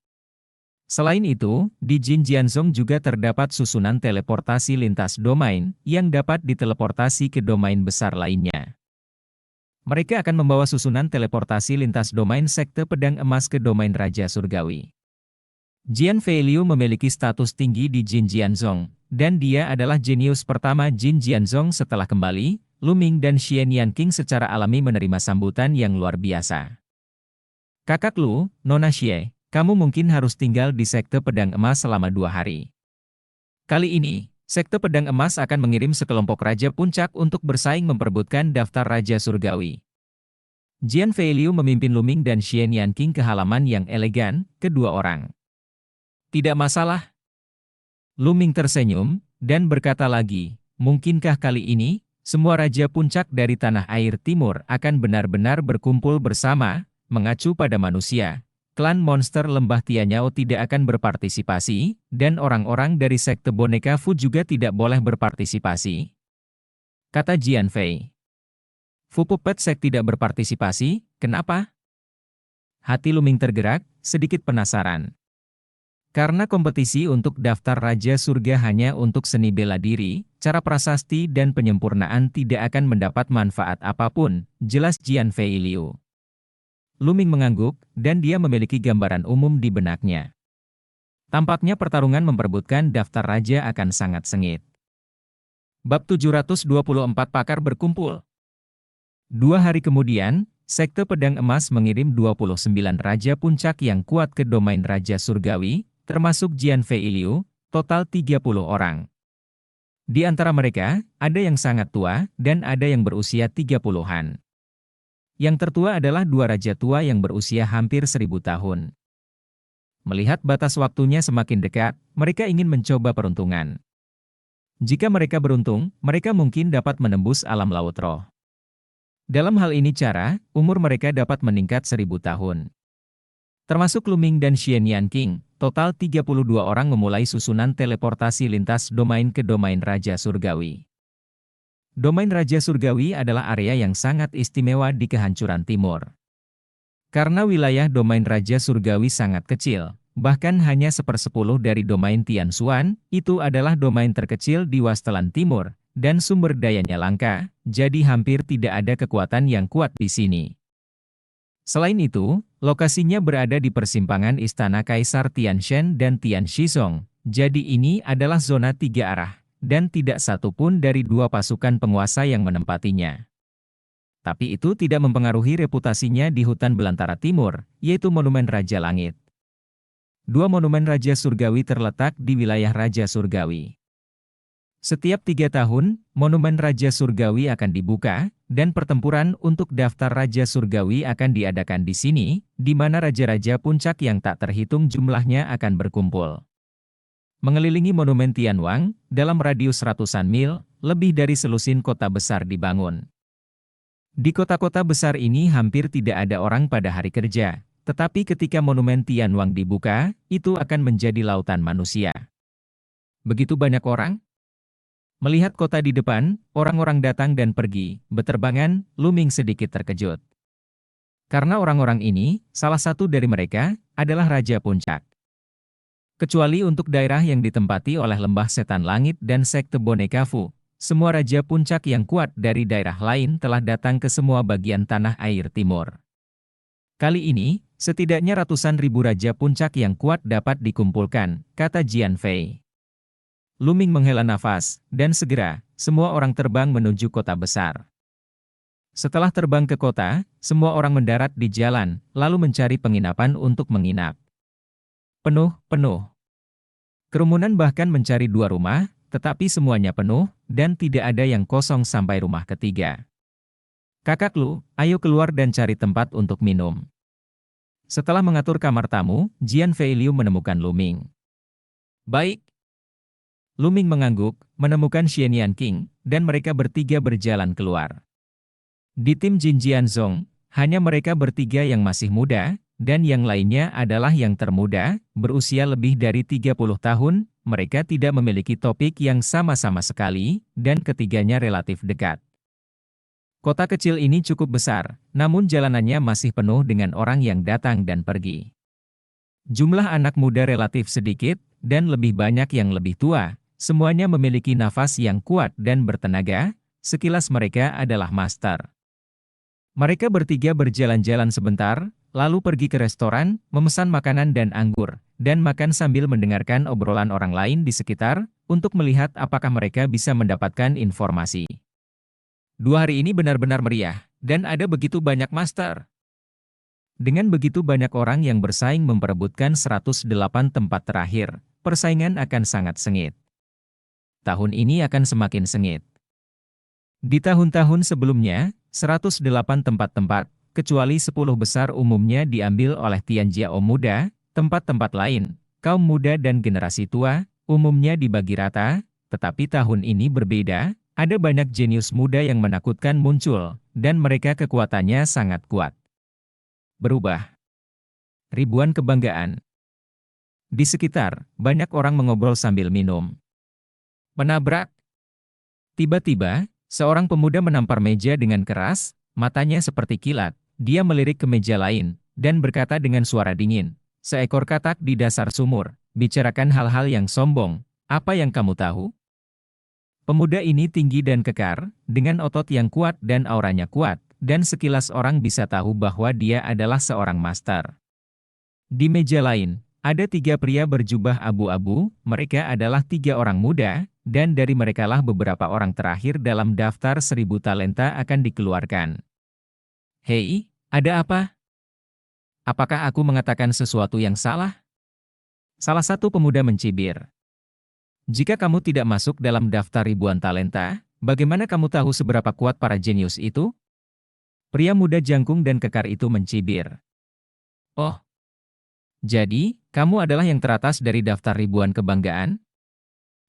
Selain itu, di Jin Jianzhong juga terdapat susunan teleportasi lintas domain, yang dapat diteleportasi ke domain besar lainnya. Mereka akan membawa susunan teleportasi lintas domain Sekte Pedang Emas ke domain Raja Surgawi. Jian Feiliu memiliki status tinggi di Jin Jianzhong, dan dia adalah jenius pertama Jin Jianzhong setelah kembali. Luming dan Xian Yanqing secara alami menerima sambutan yang luar biasa. Kakak Lu, Nona Xie, kamu mungkin harus tinggal di Sekte Pedang Emas selama 2 hari. Kali ini, Sekte Pedang Emas akan mengirim sekelompok Raja Puncak untuk bersaing memperebutkan daftar Raja Surgawi. Jian Feiliu memimpin Luming dan Xian Yanqing ke halaman yang elegan, kedua orang. Tidak masalah. Luming tersenyum, dan berkata lagi, mungkinkah kali ini, semua Raja Puncak dari Tanah Air Timur akan benar-benar berkumpul bersama, mengacu pada manusia. Klan monster Lembah Tianyao tidak akan berpartisipasi, dan orang-orang dari Sekte Boneka Fu juga tidak boleh berpartisipasi. Kata Jian Fei. Fu Puppet Sect tidak berpartisipasi, kenapa? Hati Luming tergerak, sedikit penasaran. Karena kompetisi untuk daftar Raja Surga hanya untuk seni bela diri, cara prasasti dan penyempurnaan tidak akan mendapat manfaat apapun, jelas Jian Feiliu. Luming mengangguk, dan dia memiliki gambaran umum di benaknya. Tampaknya pertarungan memperebutkan daftar raja akan sangat sengit. Bab 724 pakar berkumpul. 2 hari kemudian, Sekte Pedang Emas mengirim 29 Raja Puncak yang kuat ke domain Raja Surgawi, termasuk Jian Feiliu, total 30 orang. Di antara mereka, ada yang sangat tua, dan ada yang berusia 30-an. Yang tertua adalah 2 raja tua yang berusia hampir 1000 tahun. Melihat batas waktunya semakin dekat, mereka ingin mencoba peruntungan. Jika mereka beruntung, mereka mungkin dapat menembus alam laut roh. Dalam hal ini umur mereka dapat meningkat 1000 tahun. Termasuk Luming dan Xianyan King, total 32 orang memulai susunan teleportasi lintas domain ke domain Raja Surgawi. Domain Raja Surgawi adalah area yang sangat istimewa di kehancuran timur. Karena wilayah domain Raja Surgawi sangat kecil, bahkan hanya 1/10 dari domain Tianxuan, itu adalah domain terkecil di Wasteland Timur, dan sumber dayanya langka, jadi hampir tidak ada kekuatan yang kuat di sini. Selain itu, lokasinya berada di persimpangan Istana Kaisar Tianshan dan Tianxizong, jadi ini adalah zona 3 arah, dan tidak satu pun dari 2 pasukan penguasa yang menempatinya. Tapi itu tidak mempengaruhi reputasinya di hutan belantara timur, yaitu Monumen Raja Langit. 2 Monumen Raja Surgawi terletak di wilayah Raja Surgawi. Setiap 3 tahun, Monumen Raja Surgawi akan dibuka, dan pertempuran untuk daftar Raja Surgawi akan diadakan di sini, di mana raja-raja puncak yang tak terhitung jumlahnya akan berkumpul. Mengelilingi Monumen Tianwang, dalam radius ratusan mil, lebih dari selusin kota besar dibangun. Di kota-kota besar ini hampir tidak ada orang pada hari kerja, tetapi ketika Monumen Tianwang dibuka, itu akan menjadi lautan manusia. Begitu banyak orang? Melihat kota di depan, orang-orang datang dan pergi, beterbangan, Luming sedikit terkejut. Karena orang-orang ini, salah satu dari mereka, adalah Raja Puncak. Kecuali untuk daerah yang ditempati oleh Lembah Setan Langit dan Sekte Boneka Fu, semua Raja Puncak yang kuat dari daerah lain telah datang ke semua bagian tanah air timur. Kali ini, setidaknya ratusan ribu Raja Puncak yang kuat dapat dikumpulkan, kata Jian Fei. Luming menghela nafas, dan segera, semua orang terbang menuju kota besar. Setelah terbang ke kota, semua orang mendarat di jalan, lalu mencari penginapan untuk menginap. Penuh. Kerumunan bahkan mencari 2 rumah, tetapi semuanya penuh, dan tidak ada yang kosong sampai rumah ketiga. Kakak Lu, ayo keluar dan cari tempat untuk minum. Setelah mengatur kamar tamu, Jian Fei Liu menemukan Luming. Baik. Luming mengangguk, menemukan Xianyan King, dan mereka bertiga berjalan keluar. Di tim Jin Jianzong, hanya mereka bertiga yang masih muda, dan yang lainnya adalah yang termuda, berusia lebih dari 30 tahun, mereka tidak memiliki topik yang sama-sama sekali, dan ketiganya relatif dekat. Kota kecil ini cukup besar, namun jalanannya masih penuh dengan orang yang datang dan pergi. Jumlah anak muda relatif sedikit, dan lebih banyak yang lebih tua. Semuanya memiliki nafas yang kuat dan bertenaga, sekilas mereka adalah master. Mereka bertiga berjalan-jalan sebentar, lalu pergi ke restoran, memesan makanan dan anggur, dan makan sambil mendengarkan obrolan orang lain di sekitar, untuk melihat apakah mereka bisa mendapatkan informasi. 2 hari ini benar-benar meriah, dan ada begitu banyak master. Dengan begitu banyak orang yang bersaing memperebutkan 108 tempat terakhir, persaingan akan sangat sengit. Tahun ini akan semakin sengit. Di tahun-tahun sebelumnya, 108 tempat-tempat, kecuali 10 besar umumnya diambil oleh Tianjiao muda, tempat-tempat lain, kaum muda dan generasi tua, umumnya dibagi rata, tetapi tahun ini berbeda, ada banyak jenius muda yang menakutkan muncul, dan mereka kekuatannya sangat kuat. Berubah. Ribuan kebanggaan. Di sekitar, banyak orang mengobrol sambil minum. Menabrak. Tiba-tiba, seorang pemuda menampar meja dengan keras, matanya seperti kilat. Dia melirik ke meja lain, dan berkata dengan suara dingin, "Seekor katak di dasar sumur, bicarakan hal-hal yang sombong, apa yang kamu tahu?" Pemuda ini tinggi dan kekar, dengan otot yang kuat dan auranya kuat, dan sekilas orang bisa tahu bahwa dia adalah seorang master. Di meja lain, ada 3 pria berjubah abu-abu, mereka adalah 3 orang muda, dan dari merekalah beberapa orang terakhir dalam daftar 1000 talenta akan dikeluarkan. Hei, ada apa? Apakah aku mengatakan sesuatu yang salah? Salah satu pemuda mencibir. Jika kamu tidak masuk dalam daftar ribuan talenta, bagaimana kamu tahu seberapa kuat para jenius itu? Pria muda jangkung dan kekar itu mencibir. Oh, jadi, kamu adalah yang teratas dari daftar ribuan kebanggaan?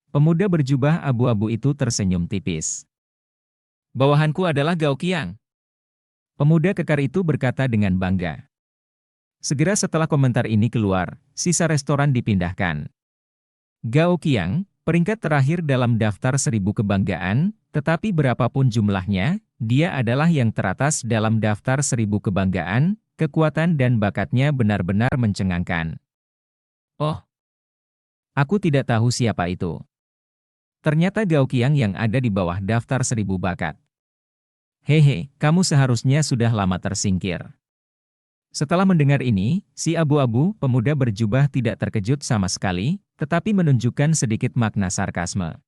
Pemuda berjubah abu-abu itu tersenyum tipis. Bawahanku adalah Gao Qiang. Pemuda kekar itu berkata dengan bangga. Segera setelah komentar ini keluar, sisa restoran dipindahkan. Gao Qiang, peringkat terakhir dalam daftar 1000 kebanggaan, tetapi berapapun jumlahnya, dia adalah yang teratas dalam daftar 1000 kebanggaan, kekuatan dan bakatnya benar-benar mencengangkan. Oh, aku tidak tahu siapa itu. Ternyata Gao Qiang yang ada di bawah daftar 1000 bakat. Hehe, kamu seharusnya sudah lama tersingkir. Setelah mendengar ini, si abu-abu pemuda berjubah tidak terkejut sama sekali, tetapi menunjukkan sedikit makna sarkasme.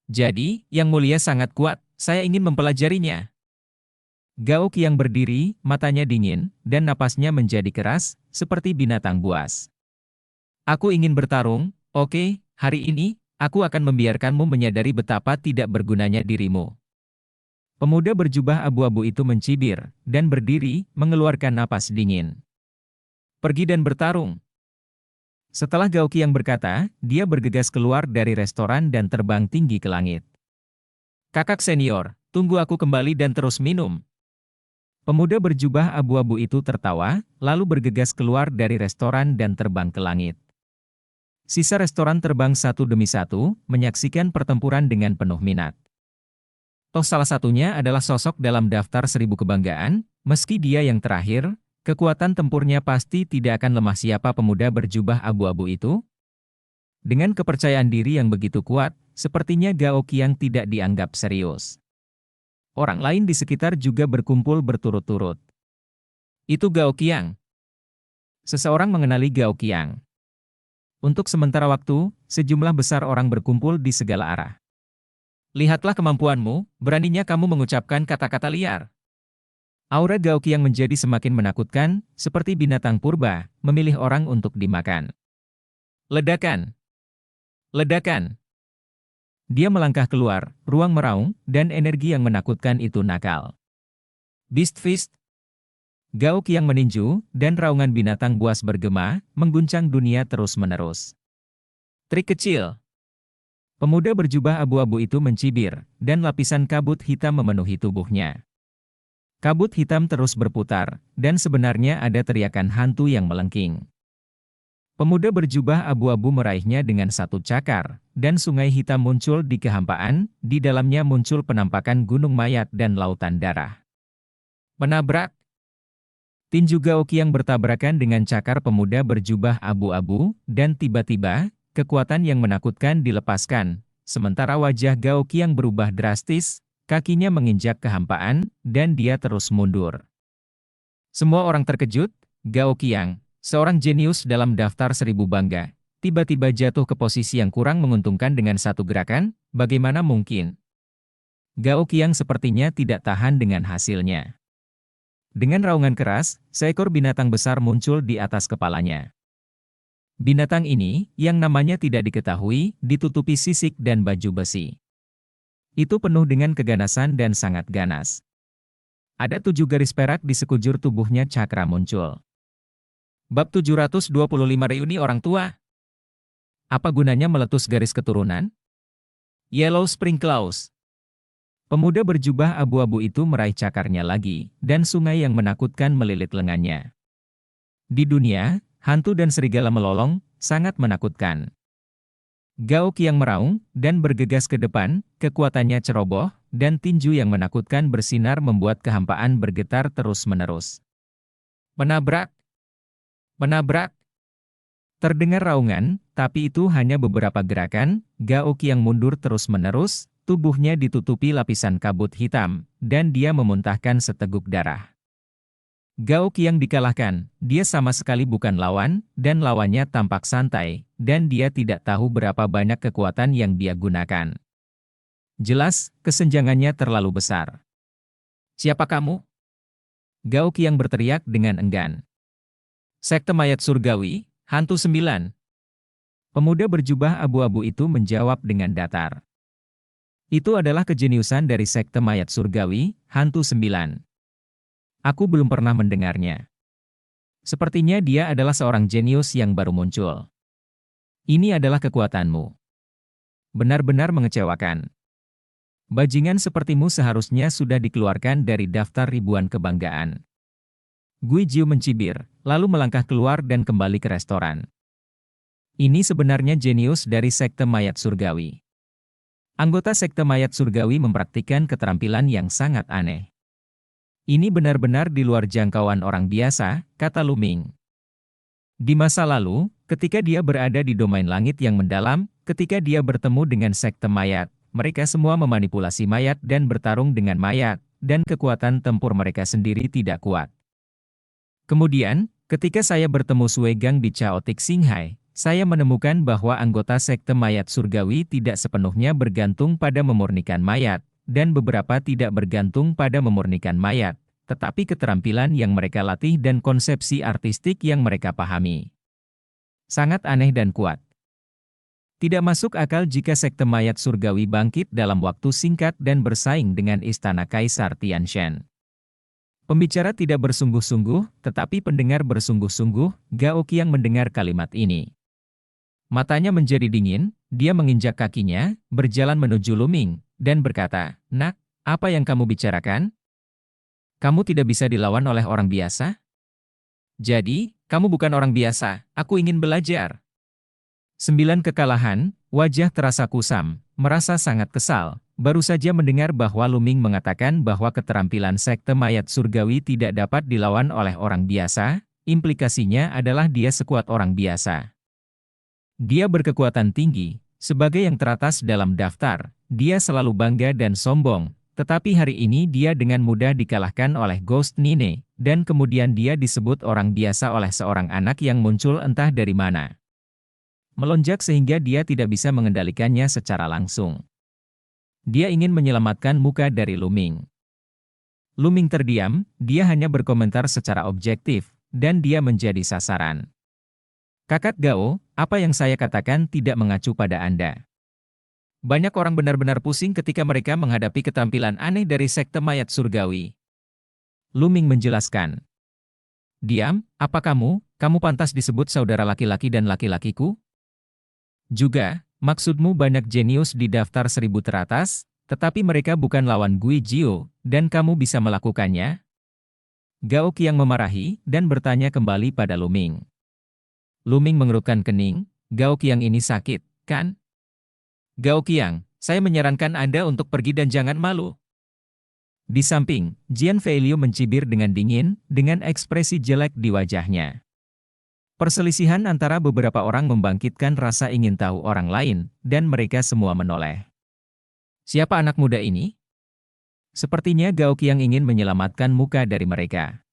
Jadi, Yang Mulia sangat kuat, saya ingin mempelajarinya. Gao Qiang berdiri, matanya dingin, dan napasnya menjadi keras, seperti binatang buas. Aku ingin bertarung, oke, hari ini, aku akan membiarkanmu menyadari betapa tidak bergunanya dirimu. Pemuda berjubah abu-abu itu mencibir, dan berdiri, mengeluarkan napas dingin. Pergi dan bertarung. Setelah Gao Qiang berkata, dia bergegas keluar dari restoran dan terbang tinggi ke langit. Kakak senior, tunggu aku kembali dan terus minum. Pemuda berjubah abu-abu itu tertawa, lalu bergegas keluar dari restoran dan terbang ke langit. Sisa restoran terbang satu demi satu, menyaksikan pertempuran dengan penuh minat. Toh salah satunya adalah sosok dalam daftar 1000 kebanggaan, meski dia yang terakhir, kekuatan tempurnya pasti tidak akan lemah. Siapa pemuda berjubah abu-abu itu? Dengan kepercayaan diri yang begitu kuat, sepertinya Gao Qiang tidak dianggap serius. Orang lain di sekitar juga berkumpul berturut-turut. Itu Gao Qiang. Seseorang mengenali Gao Qiang. Untuk sementara waktu, sejumlah besar orang berkumpul di segala arah. Lihatlah kemampuanmu, beraninya kamu mengucapkan kata-kata liar. Aura Gao Qiang menjadi semakin menakutkan, seperti binatang purba, memilih orang untuk dimakan. Ledakan! Ledakan! Dia melangkah keluar, ruang meraung, dan energi yang menakutkan itu nakal. Beast Fist! Gao Qiang meninju, dan raungan binatang buas bergema, mengguncang dunia terus-menerus. Trik kecil! Pemuda berjubah abu-abu itu mencibir, dan lapisan kabut hitam memenuhi tubuhnya. Kabut hitam terus berputar, dan sebenarnya ada teriakan hantu yang melengking. Pemuda berjubah abu-abu meraihnya dengan satu cakar, dan sungai hitam muncul di kehampaan, di dalamnya muncul penampakan gunung mayat dan lautan darah. Menabrak! Tinju Gao Qiang bertabrakan dengan cakar pemuda berjubah abu-abu, dan tiba-tiba, kekuatan yang menakutkan dilepaskan, sementara wajah Gao Qiang berubah drastis, kakinya menginjak kehampaan, dan dia terus mundur. Semua orang terkejut, Gao Qiang, seorang jenius dalam daftar 1000 bangga, tiba-tiba jatuh ke posisi yang kurang menguntungkan dengan satu gerakan, bagaimana mungkin? Gao Qiang sepertinya tidak tahan dengan hasilnya. Dengan raungan keras, seekor binatang besar muncul di atas kepalanya. Binatang ini, yang namanya tidak diketahui, ditutupi sisik dan baju besi. Itu penuh dengan keganasan dan sangat ganas. Ada 7 garis perak di sekujur tubuhnya. Cakra muncul. Bab 725 Reuni Orang Tua. Apa gunanya meletus garis keturunan? Yellow Spring Claws. Pemuda berjubah abu-abu itu meraih cakarnya lagi, dan sungai yang menakutkan melilit lengannya. Di dunia, hantu dan serigala melolong, sangat menakutkan. Gao Qiang meraung, dan bergegas ke depan, kekuatannya ceroboh, dan tinju yang menakutkan bersinar membuat kehampaan bergetar terus-menerus. Menabrak! Menabrak! Terdengar raungan, tapi itu hanya beberapa gerakan. Gao Qiang mundur terus-menerus, tubuhnya ditutupi lapisan kabut hitam, dan dia memuntahkan seteguk darah. Gao Qiang dikalahkan, dia sama sekali bukan lawan, dan lawannya tampak santai, dan dia tidak tahu berapa banyak kekuatan yang dia gunakan. Jelas, kesenjangannya terlalu besar. Siapa kamu? Gao Qiang berteriak dengan enggan. Sekte Mayat Surgawi, Hantu 9. Pemuda berjubah abu-abu itu menjawab dengan datar. Itu adalah kejeniusan dari Sekte Mayat Surgawi, Hantu 9. Aku belum pernah mendengarnya. Sepertinya dia adalah seorang jenius yang baru muncul. Ini adalah kekuatanmu. Benar-benar mengecewakan. Bajingan sepertimu seharusnya sudah dikeluarkan dari daftar ribuan kebanggaan. Gui Jiu mencibir, lalu melangkah keluar dan kembali ke restoran. Ini sebenarnya jenius dari sekte mayat surgawi. Anggota sekte mayat surgawi mempraktikkan keterampilan yang sangat aneh. Ini benar-benar di luar jangkauan orang biasa, kata Lu Ming. Di masa lalu, ketika dia berada di domain langit yang mendalam, ketika dia bertemu dengan sekte mayat, mereka semua memanipulasi mayat dan bertarung dengan mayat, dan kekuatan tempur mereka sendiri tidak kuat. Kemudian, ketika saya bertemu Sue Gang di Chaotic Xinghai, saya menemukan bahwa anggota sekte mayat surgawi tidak sepenuhnya bergantung pada memurnikan mayat, dan beberapa tidak bergantung pada memurnikan mayat, tetapi keterampilan yang mereka latih dan konsepsi artistik yang mereka pahami. Sangat aneh dan kuat. Tidak masuk akal jika sekte mayat surgawi bangkit dalam waktu singkat dan bersaing dengan istana Kaisar Tianshan. Pembicara tidak bersungguh-sungguh, tetapi pendengar bersungguh-sungguh. Gao Qiang mendengar kalimat ini. Matanya menjadi dingin, dia menginjak kakinya, berjalan menuju Lu Ming, dan berkata, "Nak, apa yang kamu bicarakan? Kamu tidak bisa dilawan oleh orang biasa? Jadi, kamu bukan orang biasa, aku ingin belajar." 9 kekalahan, wajah terasa kusam, merasa sangat kesal, baru saja mendengar bahwa Lu Ming mengatakan bahwa keterampilan sekte mayat surgawi tidak dapat dilawan oleh orang biasa, implikasinya adalah dia sekuat orang biasa. Dia berkekuatan tinggi, sebagai yang teratas dalam daftar, dia selalu bangga dan sombong. Tetapi hari ini dia dengan mudah dikalahkan oleh Ghost Nine, dan kemudian dia disebut orang biasa oleh seorang anak yang muncul entah dari mana. Melonjak sehingga dia tidak bisa mengendalikannya secara langsung. Dia ingin menyelamatkan muka dari Lu Ming. Lu Ming terdiam, dia hanya berkomentar secara objektif, dan dia menjadi sasaran. "Kakak Gao, apa yang saya katakan tidak mengacu pada Anda. Banyak orang benar-benar pusing ketika mereka menghadapi ketampilan aneh dari sekte mayat surgawi." Lu Ming menjelaskan. "Diam, apa kamu pantas disebut saudara laki-laki dan laki-lakiku? Juga, maksudmu banyak jenius di daftar 1000 teratas, tetapi mereka bukan lawan Gui Jiu, dan kamu bisa melakukannya?" Gao Qiang memarahi, dan bertanya kembali pada Lu Ming. Lu Ming mengerutkan kening, "Gao Qiang ini sakit, kan? Gao Qiang, saya menyarankan Anda untuk pergi dan jangan malu." Di samping, Jian Feiliu mencibir dengan dingin, dengan ekspresi jelek di wajahnya. Perselisihan antara beberapa orang membangkitkan rasa ingin tahu orang lain, dan mereka semua menoleh. Siapa anak muda ini? Sepertinya Gao Qiang ingin menyelamatkan muka dari mereka.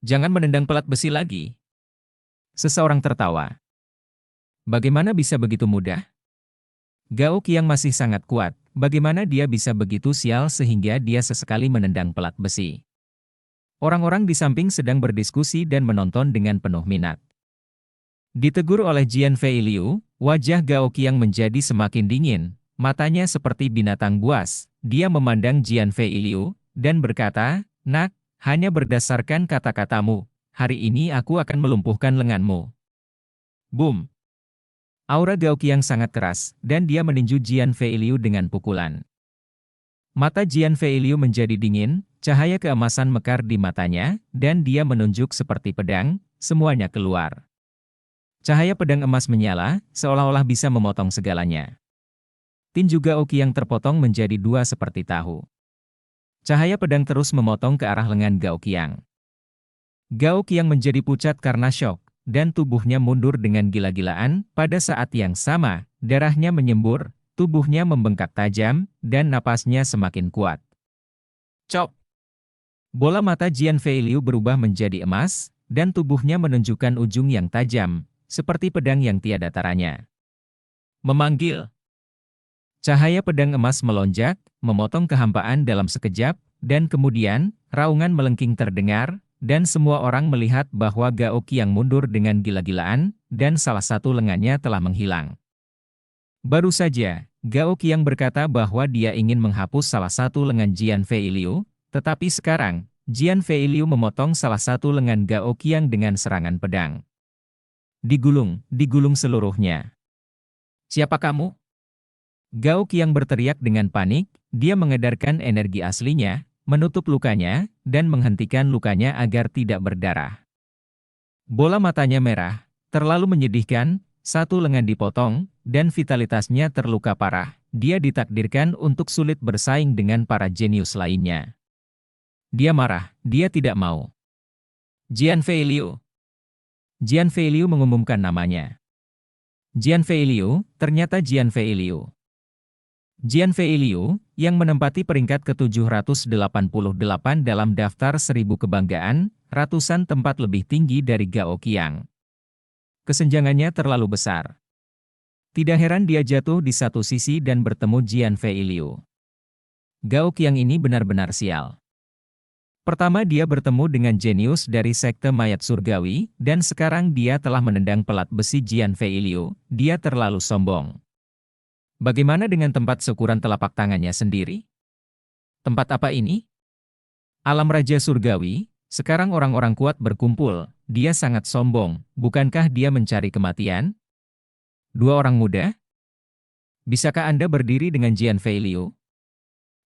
"Jangan menendang pelat besi lagi." Seseorang tertawa. "Bagaimana bisa begitu mudah? Gao Qiang masih sangat kuat, bagaimana dia bisa begitu sial sehingga dia sesekali menendang pelat besi?" Orang-orang di samping sedang berdiskusi dan menonton dengan penuh minat. Ditegur oleh Jian Feiliu, wajah Gao Qiang menjadi semakin dingin, matanya seperti binatang buas. Dia memandang Jian Feiliu, dan berkata, "Nak, hanya berdasarkan kata-katamu, hari ini aku akan melumpuhkan lenganmu." Boom! Aura Gao Qiang sangat keras, dan dia meninju Jian Feiliu dengan pukulan. Mata Jian Feiliu menjadi dingin, cahaya keemasan mekar di matanya, dan dia menunjuk seperti pedang, semuanya keluar. Cahaya pedang emas menyala, seolah-olah bisa memotong segalanya. Tinju Gao Qiang terpotong menjadi 2 seperti tahu. Cahaya pedang terus memotong ke arah lengan Gao Qiang. Gao Qiang menjadi pucat karena syok, dan tubuhnya mundur dengan gila-gilaan. Pada saat yang sama, darahnya menyembur, tubuhnya membengkak tajam, dan napasnya semakin kuat. Cop! Bola mata Jian Feiliu berubah menjadi emas, dan tubuhnya menunjukkan ujung yang tajam, seperti pedang yang tiada taranya. Memanggil. Cahaya pedang emas melonjak, memotong kehampaan dalam sekejap, dan kemudian, raungan melengking terdengar, dan semua orang melihat bahwa Gao Qiang mundur dengan gila-gilaan, dan salah satu lengannya telah menghilang. Baru saja, Gao Qiang berkata bahwa dia ingin menghapus salah satu lengan Jian Feiliu, tetapi sekarang, Jian Feiliu memotong salah satu lengan Gao Qiang dengan serangan pedang. Digulung seluruhnya. "Siapa kamu?" Gao Qiang berteriak dengan panik, dia mengedarkan energi aslinya, menutup lukanya, dan menghentikan lukanya agar tidak berdarah. Bola matanya merah, terlalu menyedihkan, satu lengan dipotong, dan vitalitasnya terluka parah. Dia ditakdirkan untuk sulit bersaing dengan para jenius lainnya. Dia marah, dia tidak mau. Jian Feiliu. Jian Feiliu mengumumkan namanya. Jian Feiliu, ternyata Jian Feiliu. Jian Feiliu, yang menempati peringkat ke-788 dalam daftar 1000 kebanggaan, ratusan tempat lebih tinggi dari Gao Qiang. Kesenjangannya terlalu besar. Tidak heran dia jatuh di satu sisi dan bertemu Jian Feiliu. Gao Qiang ini benar-benar sial. Pertama dia bertemu dengan jenius dari sekte mayat surgawi, dan sekarang dia telah menendang pelat besi Jian Feiliu. Dia terlalu sombong. Bagaimana dengan tempat seukuran telapak tangannya sendiri? Tempat apa ini? Alam Raja Surgawi, sekarang orang-orang kuat berkumpul. Dia sangat sombong, bukankah dia mencari kematian? Dua orang muda? Bisakah Anda berdiri dengan Jian Feiliu?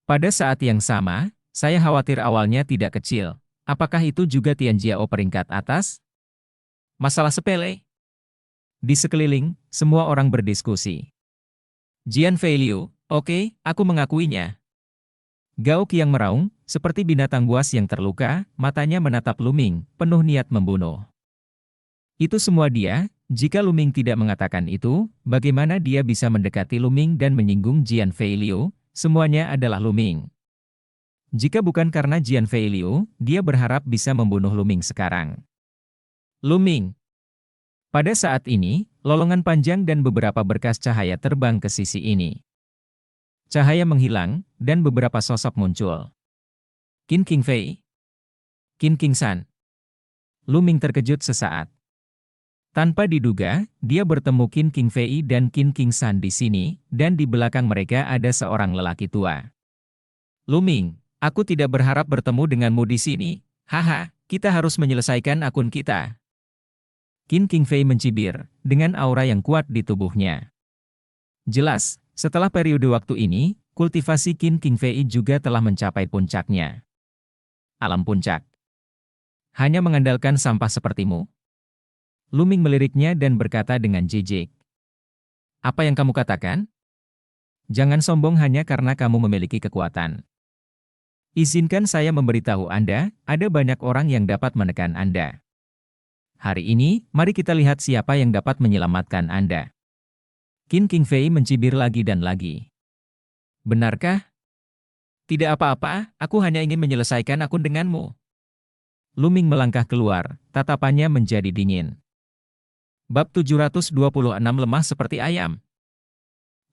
Pada saat yang sama, saya khawatir awalnya tidak kecil. Apakah itu juga Tian Jiao peringkat atas? Masalah sepele. Di sekeliling, semua orang berdiskusi. Jian Feiliu, oke, aku mengakuinya. Gao Qiang meraung, seperti binatang buas yang terluka, matanya menatap Lu Ming, penuh niat membunuh. Itu semua dia, jika Lu Ming tidak mengatakan itu, bagaimana dia bisa mendekati Lu Ming dan menyinggung Jian Feiliu? Semuanya adalah Lu Ming. Jika bukan karena Jian Feiliu, dia berharap bisa membunuh Lu Ming sekarang. Lu Ming. Pada saat ini, lolongan panjang dan beberapa berkas cahaya terbang ke sisi ini. Cahaya menghilang, dan beberapa sosok muncul. Qin Qingfei. Qin Qingshan. Lu Ming terkejut sesaat. Tanpa diduga, dia bertemu Qin Qingfei dan Qin Qingshan di sini, dan di belakang mereka ada seorang lelaki tua. Lu Ming, aku tidak berharap bertemu denganmu di sini. Haha, kita harus menyelesaikan akun kita. Qin Qingfei mencibir, dengan aura yang kuat di tubuhnya. Jelas, setelah periode waktu ini, kultivasi Qin Qingfei juga telah mencapai puncaknya. Alam puncak. Hanya mengandalkan sampah sepertimu? Lu Ming meliriknya dan berkata dengan jijik. Apa yang kamu katakan? Jangan sombong hanya karena kamu memiliki kekuatan. Izinkan saya memberitahu Anda, ada banyak orang yang dapat menekan Anda. Hari ini, mari kita lihat siapa yang dapat menyelamatkan Anda. Qin Qingfei mencibir lagi dan lagi. Benarkah? Tidak apa-apa, aku hanya ingin menyelesaikan akun denganmu. Lu Ming melangkah keluar, tatapannya menjadi dingin. Bab 726 lemah seperti ayam.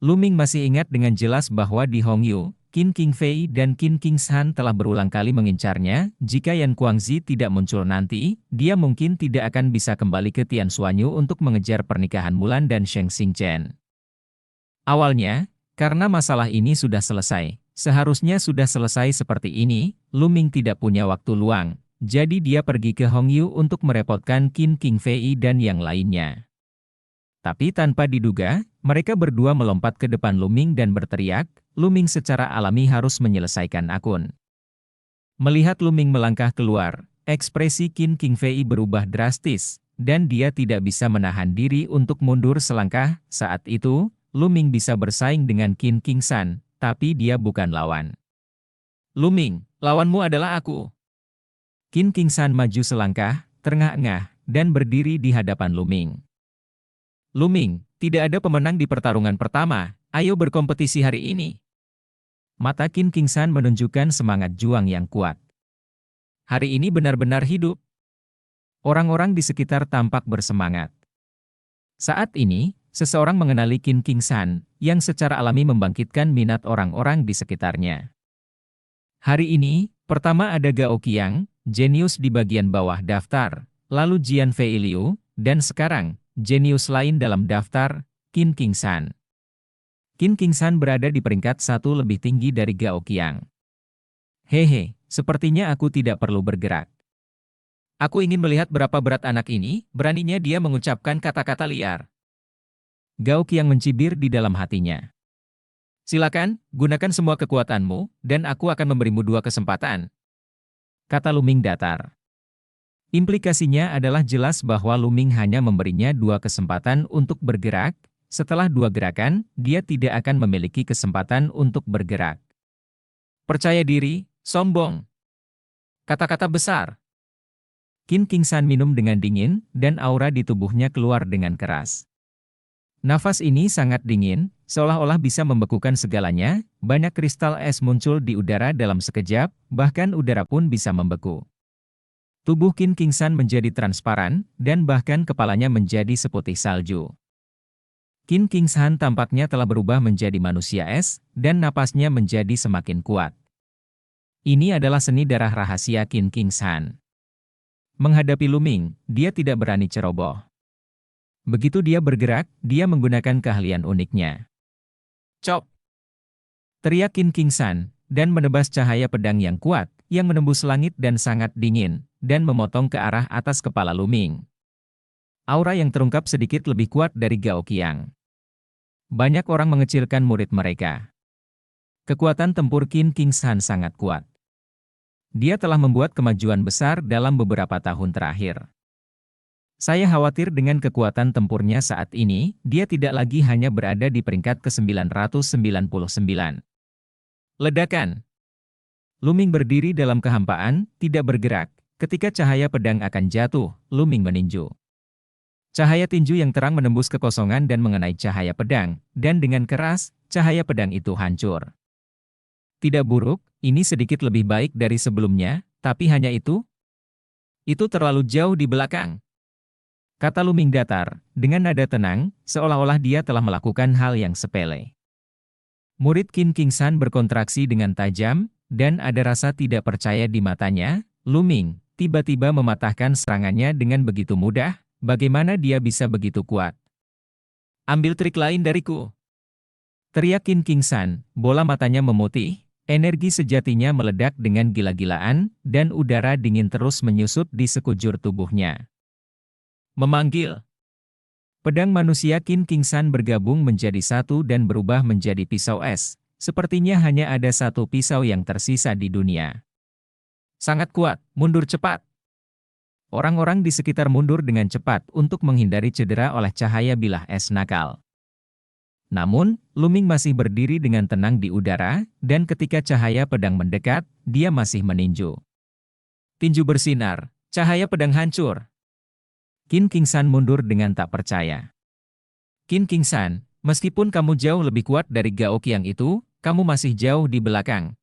Lu Ming masih ingat dengan jelas bahwa di Hongyu, Qin Qingfei dan Qin Qingshan telah berulang kali mengincarnya. Jika Yan Guangzi tidak muncul nanti, dia mungkin tidak akan bisa kembali ke Tianshuanyu untuk mengejar pernikahan Mulan dan Sheng Xingchen. Awalnya, karena masalah ini sudah selesai, seharusnya sudah selesai seperti ini, Lu Ming tidak punya waktu luang, jadi dia pergi ke Hongyu untuk merepotkan Qin Qingfei dan yang lainnya. Tapi tanpa diduga, mereka berdua melompat ke depan Lu Ming dan berteriak, Lu Ming secara alami harus menyelesaikan akun. Melihat Lu Ming melangkah keluar, ekspresi Qin Qingfei berubah drastis, dan dia tidak bisa menahan diri untuk mundur selangkah. Saat itu, Lu Ming bisa bersaing dengan Qin Qingshan, tapi dia bukan lawan. Lu Ming, lawanmu adalah aku. Qin Qingshan maju selangkah, terengah-engah, dan berdiri di hadapan Lu Ming. Lu Ming, tidak ada pemenang di pertarungan pertama, ayo berkompetisi hari ini. Mata Qin Qingshan menunjukkan semangat juang yang kuat. Hari ini benar-benar hidup. Orang-orang di sekitar tampak bersemangat. Saat ini, seseorang mengenali Qin Qingshan, yang secara alami membangkitkan minat orang-orang di sekitarnya. Hari ini, pertama ada Gao Qiang, jenius di bagian bawah daftar, lalu Jian Feiliu, dan sekarang, jenius lain dalam daftar, Qin Qingshan. Qin Qingshan berada di peringkat satu lebih tinggi dari Gao Qiang. Hehe, sepertinya aku tidak perlu bergerak. Aku ingin melihat berapa berat anak ini, beraninya dia mengucapkan kata-kata liar. Gao Qiang mencibir di dalam hatinya. Silakan, gunakan semua kekuatanmu, dan aku akan memberimu 2 kesempatan, kata Luming datar. Implikasinya adalah jelas bahwa Luming hanya memberinya 2 kesempatan untuk bergerak. Setelah 2 gerakan, dia tidak akan memiliki kesempatan untuk bergerak. Percaya diri, sombong. Kata-kata besar. Qin King-san minum dengan dingin, dan aura di tubuhnya keluar dengan keras. Nafas ini sangat dingin, seolah-olah bisa membekukan segalanya. Banyak kristal es muncul di udara dalam sekejap, bahkan udara pun bisa membeku. Tubuh Qin King-san menjadi transparan, dan bahkan kepalanya menjadi seputih salju. Qin King-san tampaknya telah berubah menjadi manusia es, dan napasnya menjadi semakin kuat. Ini adalah seni darah rahasia Qin King-san. Menghadapi Luming, dia tidak berani ceroboh. Begitu dia bergerak, dia menggunakan keahlian uniknya. Chop! Teriak Qin King-san, dan menebas cahaya pedang yang kuat, yang menembus langit dan sangat dingin, dan memotong ke arah atas kepala Luming. Aura yang terungkap sedikit lebih kuat dari Gao Qiang. Banyak orang mengecilkan murid mereka. Kekuatan tempur Qin King-san sangat kuat. Dia telah membuat kemajuan besar dalam beberapa tahun terakhir. Saya khawatir dengan kekuatan tempurnya saat ini, dia tidak lagi hanya berada di peringkat ke-999. Ledakan. Luming berdiri dalam kehampaan, tidak bergerak. Ketika cahaya pedang akan jatuh, Luming meninju. Cahaya tinju yang terang menembus kekosongan dan mengenai cahaya pedang, dan dengan keras, cahaya pedang itu hancur. Tidak buruk, ini sedikit lebih baik dari sebelumnya, tapi hanya itu? Itu terlalu jauh di belakang, kata Luming datar, dengan nada tenang, seolah-olah dia telah melakukan hal yang sepele. Murid Qin King-san berkontraksi dengan tajam, dan ada rasa tidak percaya di matanya. Luming tiba-tiba mematahkan serangannya dengan begitu mudah, bagaimana dia bisa begitu kuat? Ambil trik lain dariku, teriak Qin King-san, bola matanya memutih. Energi sejatinya meledak dengan gila-gilaan, dan udara dingin terus menyusut di sekujur tubuhnya. Memanggil. Pedang manusia Qin King-san bergabung menjadi satu dan berubah menjadi pisau es. Sepertinya hanya ada satu pisau yang tersisa di dunia. Sangat kuat, mundur cepat. Orang-orang di sekitar mundur dengan cepat untuk menghindari cedera oleh cahaya bilah es nakal. Namun, Luming masih berdiri dengan tenang di udara, dan ketika cahaya pedang mendekat, dia masih meninju. Tinju bersinar, cahaya pedang hancur. Qin King-san mundur dengan tak percaya. Qin King-san, meskipun kamu jauh lebih kuat dari Gao Qiang itu, kamu masih jauh di belakang.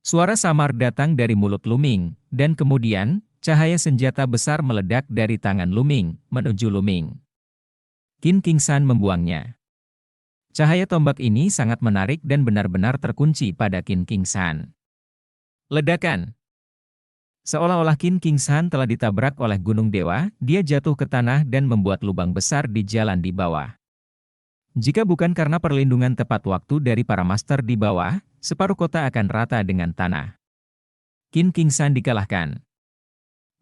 Suara samar datang dari mulut Luming, dan kemudian, cahaya senjata besar meledak dari tangan Luming, menuju Luming. Qin King-san membuangnya. Cahaya tombak ini sangat menarik dan benar-benar terkunci pada Qin King-san. Ledakan. Seolah-olah Qin King-san telah ditabrak oleh gunung dewa, dia jatuh ke tanah dan membuat lubang besar di jalan di bawah. Jika bukan karena perlindungan tepat waktu dari para master di bawah, separuh kota akan rata dengan tanah. Qin King-san dikalahkan.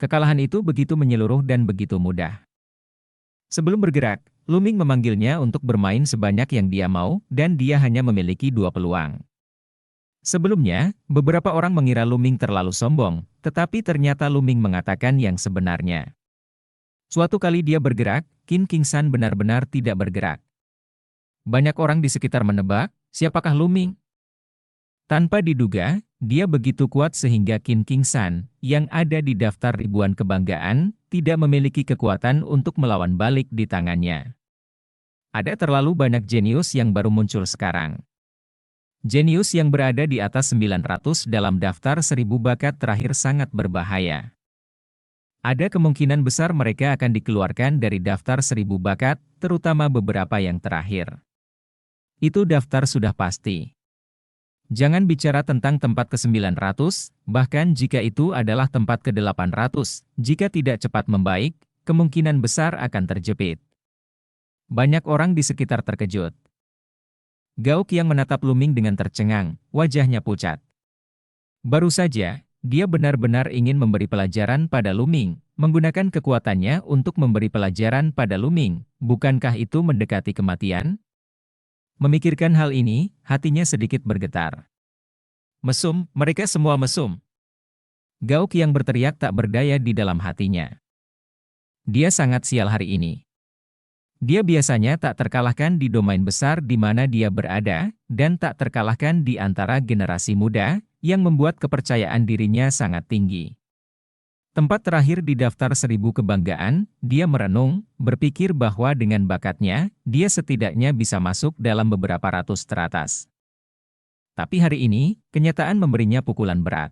Kekalahan itu begitu menyeluruh dan begitu mudah. Sebelum bergerak, Luming memanggilnya untuk bermain sebanyak yang dia mau, dan dia hanya memiliki 2 peluang. Sebelumnya, beberapa orang mengira Luming terlalu sombong, tetapi ternyata Luming mengatakan yang sebenarnya. Suatu kali dia bergerak, Qin King-san benar-benar tidak bergerak. Banyak orang di sekitar menebak, siapakah Luming? Tanpa diduga, dia begitu kuat sehingga Qin King-san, yang ada di daftar ribuan kebanggaan, tidak memiliki kekuatan untuk melawan balik di tangannya. Ada terlalu banyak jenius yang baru muncul sekarang. Jenius yang berada di atas 900 dalam daftar 1000 bakat terakhir sangat berbahaya. Ada kemungkinan besar mereka akan dikeluarkan dari daftar 1000 bakat, terutama beberapa yang terakhir. Itu daftar sudah pasti. Jangan bicara tentang tempat ke-900, bahkan jika itu adalah tempat ke-800, jika tidak cepat membaik, kemungkinan besar akan terjepit. Banyak orang di sekitar terkejut. Gao Qiang menatap Luming dengan tercengang, wajahnya pucat. Baru saja, dia benar-benar ingin memberi pelajaran pada Luming, menggunakan kekuatannya untuk memberi pelajaran pada Luming. Bukankah itu mendekati kematian? Memikirkan hal ini, hatinya sedikit bergetar. Mesum, mereka semua mesum. Gauk yang berteriak tak berdaya di dalam hatinya. Dia sangat sial hari ini. Dia biasanya tak terkalahkan di domain besar di mana dia berada, dan tak terkalahkan di antara generasi muda, yang membuat kepercayaan dirinya sangat tinggi. Tempat terakhir di daftar 1000 kebanggaan, dia merenung, berpikir bahwa dengan bakatnya, dia setidaknya bisa masuk dalam beberapa ratus teratas. Tapi hari ini, kenyataan memberinya pukulan berat.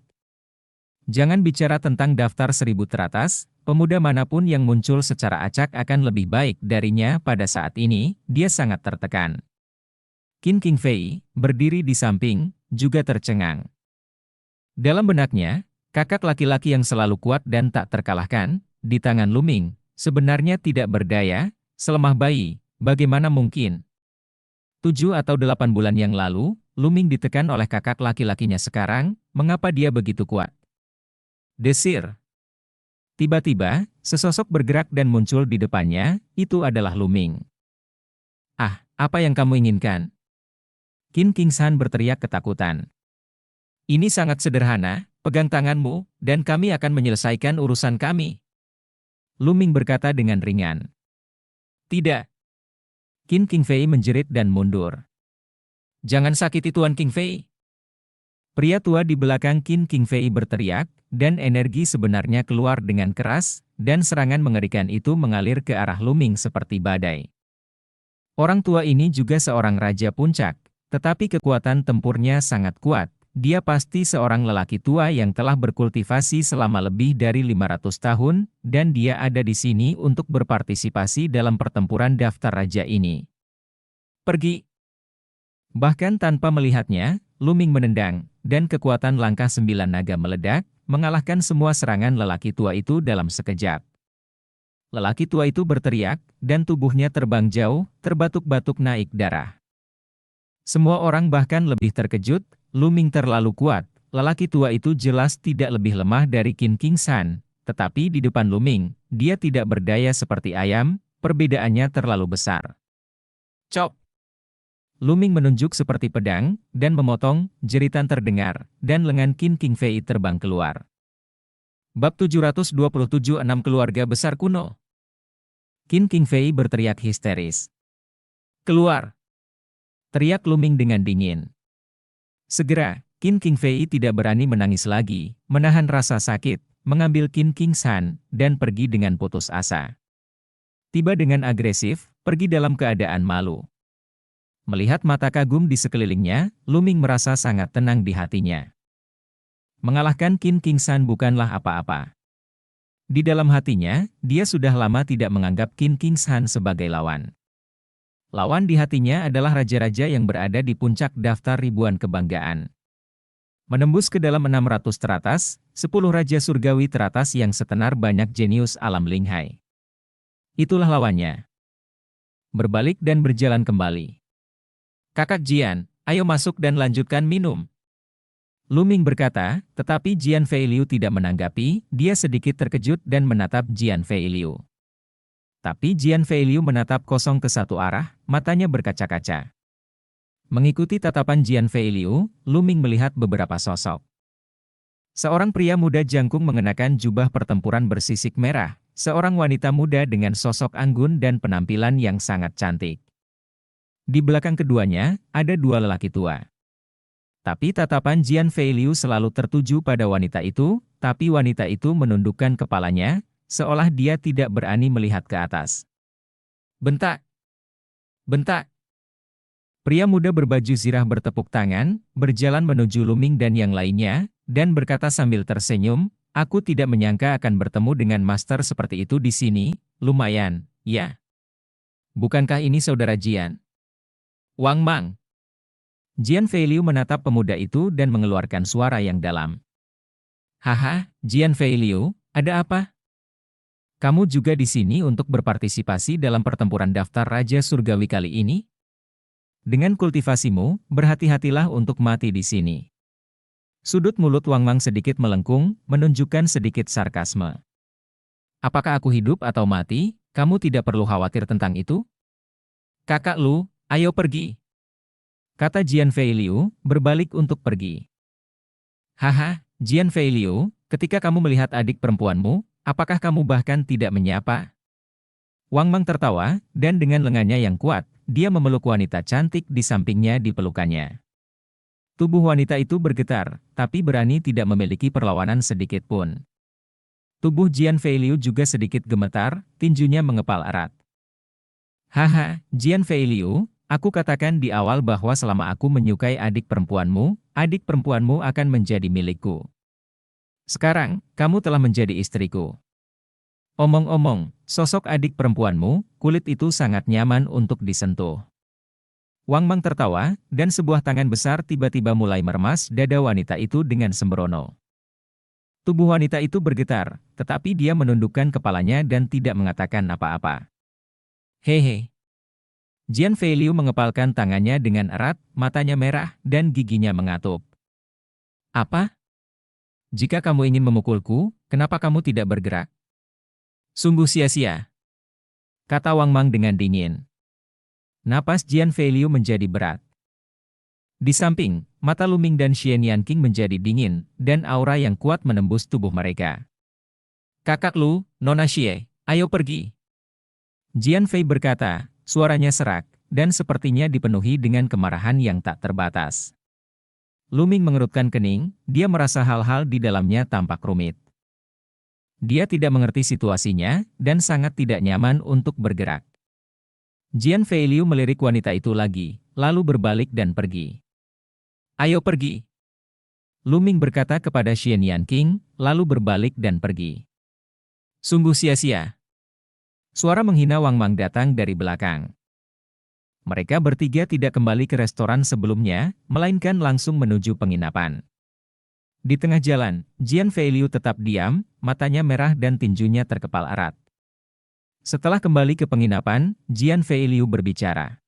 Jangan bicara tentang daftar 1000 teratas, pemuda manapun yang muncul secara acak akan lebih baik darinya pada saat ini, dia sangat tertekan. Qin King Fei, berdiri di samping, juga tercengang. Dalam benaknya, kakak laki-laki yang selalu kuat dan tak terkalahkan, di tangan Lu Ming, sebenarnya tidak berdaya, selemah bayi, bagaimana mungkin? 7 atau 8 bulan yang lalu, Lu Ming ditekan oleh kakak laki-lakinya sekarang, mengapa dia begitu kuat? Desir. Tiba-tiba, sesosok bergerak dan muncul di depannya, itu adalah Lu Ming. Ah, apa yang kamu inginkan? Qin Kingshan berteriak ketakutan. Ini sangat sederhana, pegang tanganmu, dan kami akan menyelesaikan urusan kami. Lu Ming berkata dengan ringan. Tidak. Qin King Fei menjerit dan mundur. Jangan sakiti Tuan King Fei. Pria tua di belakang Qin King Fei berteriak, dan energi sebenarnya keluar dengan keras, dan serangan mengerikan itu mengalir ke arah Lu Ming seperti badai. Orang tua ini juga seorang raja puncak, tetapi kekuatan tempurnya sangat kuat. Dia pasti seorang lelaki tua yang telah berkultivasi selama lebih dari 500 tahun, dan dia ada di sini untuk berpartisipasi dalam pertempuran daftar raja ini. Pergi! Bahkan tanpa melihatnya, Lu Ming menendang, dan kekuatan langkah 9 naga meledak, mengalahkan semua serangan lelaki tua itu dalam sekejap. Lelaki tua itu berteriak, dan tubuhnya terbang jauh, terbatuk-batuk naik darah. Semua orang bahkan lebih terkejut, Lu Ming terlalu kuat, lelaki tua itu jelas tidak lebih lemah dari Qin Kingshan, tetapi di depan Lu Ming, dia tidak berdaya seperti ayam, perbedaannya terlalu besar. Cop! Lu Ming menunjuk seperti pedang, dan memotong, jeritan terdengar, dan lengan Qin King Fei terbang keluar. Bab 727 6 Keluarga Besar Kuno. Qin King Fei berteriak histeris. Keluar! Teriak Lu Ming dengan dingin. Segera, Qin King Fei tidak berani menangis lagi, menahan rasa sakit, mengambil Qin Kingshan, dan pergi dengan putus asa. Tiba dengan agresif, pergi dalam keadaan malu. Melihat mata kagum di sekelilingnya, Lu Ming merasa sangat tenang di hatinya. Mengalahkan Qin Kingshan bukanlah apa-apa. Di dalam hatinya, dia sudah lama tidak menganggap Qin Kingshan sebagai lawan. Lawan di hatinya adalah raja-raja yang berada di puncak daftar ribuan kebanggaan. Menembus ke dalam 600 teratas, 10 raja surgawi teratas yang setenar banyak jenius alam Linghai. Itulah lawannya. Berbalik dan berjalan kembali. Kakak Jian, ayo masuk dan lanjutkan minum. Lu Ming berkata, tetapi Jian Fei Liu tidak menanggapi, dia sedikit terkejut dan menatap Jian Fei Liu. Tapi Jian Fei Liu menatap kosong ke satu arah, matanya berkaca-kaca. Mengikuti tatapan Jian Fei Liu, Lu Ming melihat beberapa sosok. Seorang pria muda jangkung mengenakan jubah pertempuran bersisik merah, seorang wanita muda dengan sosok anggun dan penampilan yang sangat cantik. Di belakang keduanya, ada 2 lelaki tua. Tapi tatapan Jian Fei Liu selalu tertuju pada wanita itu, tapi wanita itu menundukkan kepalanya, seolah dia tidak berani melihat ke atas. Bentak! Bentak! Pria muda berbaju zirah bertepuk tangan, berjalan menuju Lu Ming dan yang lainnya, dan berkata sambil tersenyum, aku tidak menyangka akan bertemu dengan master seperti itu di sini, lumayan, ya. Bukankah ini saudara Jian? Wang Mang. Jian Fei Liu menatap pemuda itu dan mengeluarkan suara yang dalam. Haha, Jian Fei Liu, ada apa? Kamu juga di sini untuk berpartisipasi dalam pertempuran daftar Raja Surgawi kali ini? Dengan kultivasimu, berhati-hatilah untuk mati di sini. Sudut mulut Wang Mang sedikit melengkung, menunjukkan sedikit sarkasme. Apakah aku hidup atau mati, kamu tidak perlu khawatir tentang itu? Kakak Lu, ayo pergi. kata Jian Feiliu, berbalik untuk pergi. Haha, Jian Feiliu, ketika kamu melihat adik perempuanmu, apakah kamu bahkan tidak menyapa? Wang Mang tertawa, dan dengan lengannya yang kuat, dia memeluk wanita cantik di sampingnya di pelukannya. Tubuh wanita itu bergetar, tapi berani tidak memiliki perlawanan sedikit pun. Tubuh Jian Feiliu juga sedikit gemetar, tinjunya mengepal erat. Haha, Jian Feiliu, aku katakan di awal bahwa selama aku menyukai adik perempuanmu akan menjadi milikku. Sekarang, kamu telah menjadi istriku. Omong-omong, sosok adik perempuanmu, kulit itu sangat nyaman untuk disentuh. Wang Mang tertawa, dan sebuah tangan besar tiba-tiba mulai meremas dada wanita itu dengan sembrono. Tubuh wanita itu bergetar, tetapi dia menundukkan kepalanya dan tidak mengatakan apa-apa. Hehe. Jian Feiliu mengepalkan tangannya dengan erat, matanya merah, dan giginya mengatup. Apa? Jika kamu ingin memukulku, kenapa kamu tidak bergerak? Sungguh sia-sia, kata Wang Mang dengan dingin. Napas Jian Feiliu menjadi berat. Di samping, mata Lu Ming dan Xian Yanqing menjadi dingin, dan aura yang kuat menembus tubuh mereka. Kakak Lu, Nona Xie, ayo pergi. Jian Fei berkata, suaranya serak, dan sepertinya dipenuhi dengan kemarahan yang tak terbatas. Lu Ming mengerutkan kening, dia merasa hal-hal di dalamnya tampak rumit. Dia tidak mengerti situasinya, dan sangat tidak nyaman untuk bergerak. Jian Feiliu melirik wanita itu lagi, lalu berbalik dan pergi. Ayo pergi. Lu Ming berkata kepada Xian Yanqing, lalu berbalik dan pergi. Sungguh sia-sia. Suara menghina Wang Mang datang dari belakang. Mereka bertiga tidak kembali ke restoran sebelumnya, melainkan langsung menuju penginapan. Di tengah jalan, Jian Feiliu tetap diam, matanya merah dan tinjunya terkepal erat. Setelah kembali ke penginapan, Jian Feiliu berbicara.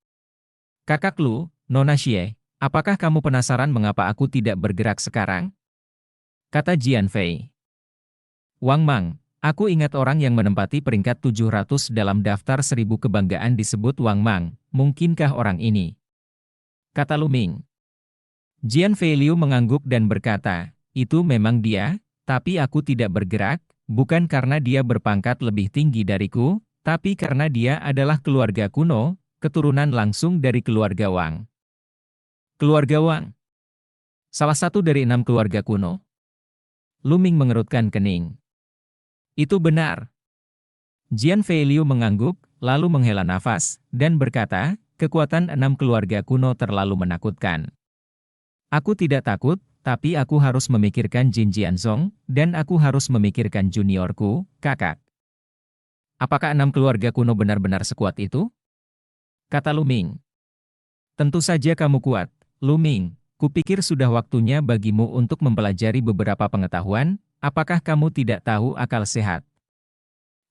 Kakak Lu, Nona Xie, apakah kamu penasaran mengapa aku tidak bergerak sekarang? Kata Jian Fei. Wang Mang, aku ingat orang yang menempati peringkat 700 dalam daftar 1000 kebanggaan disebut Wang Mang, mungkinkah orang ini? Kata Lu Ming. Jian Feiliu mengangguk dan berkata, itu memang dia, tapi aku tidak bergerak, bukan karena dia berpangkat lebih tinggi dariku, tapi karena dia adalah keluarga kuno, keturunan langsung dari keluarga Wang. Keluarga Wang? Salah satu dari 6 keluarga kuno. Lu Ming mengerutkan kening. Itu benar. Jian Feiliu mengangguk, lalu menghela nafas, dan berkata, kekuatan 6 keluarga kuno terlalu menakutkan. Aku tidak takut, tapi aku harus memikirkan Jin Jianzong, dan aku harus memikirkan juniorku, kakak. Apakah 6 keluarga kuno benar-benar sekuat itu? Kata Lu Ming. Tentu saja kamu kuat, Lu Ming. Kupikir sudah waktunya bagimu untuk mempelajari beberapa pengetahuan, apakah kamu tidak tahu akal sehat?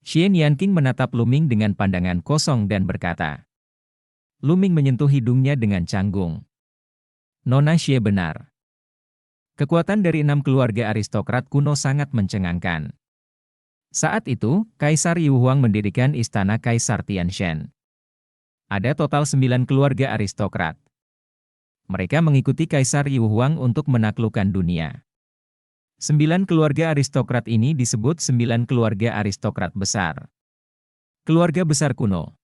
Xian Yanqing menatap Lu Ming dengan pandangan kosong dan berkata. Lu Ming menyentuh hidungnya dengan canggung. Nona Xie benar. Kekuatan dari 6 keluarga aristokrat kuno sangat mencengangkan. Saat itu, Kaisar Yu Huang mendirikan istana Kaisar Tianshan. Ada total 9 keluarga aristokrat. Mereka mengikuti Kaisar Yu Huang untuk menaklukkan dunia. 9 keluarga aristokrat ini disebut 9 keluarga aristokrat besar. Keluarga besar kuno.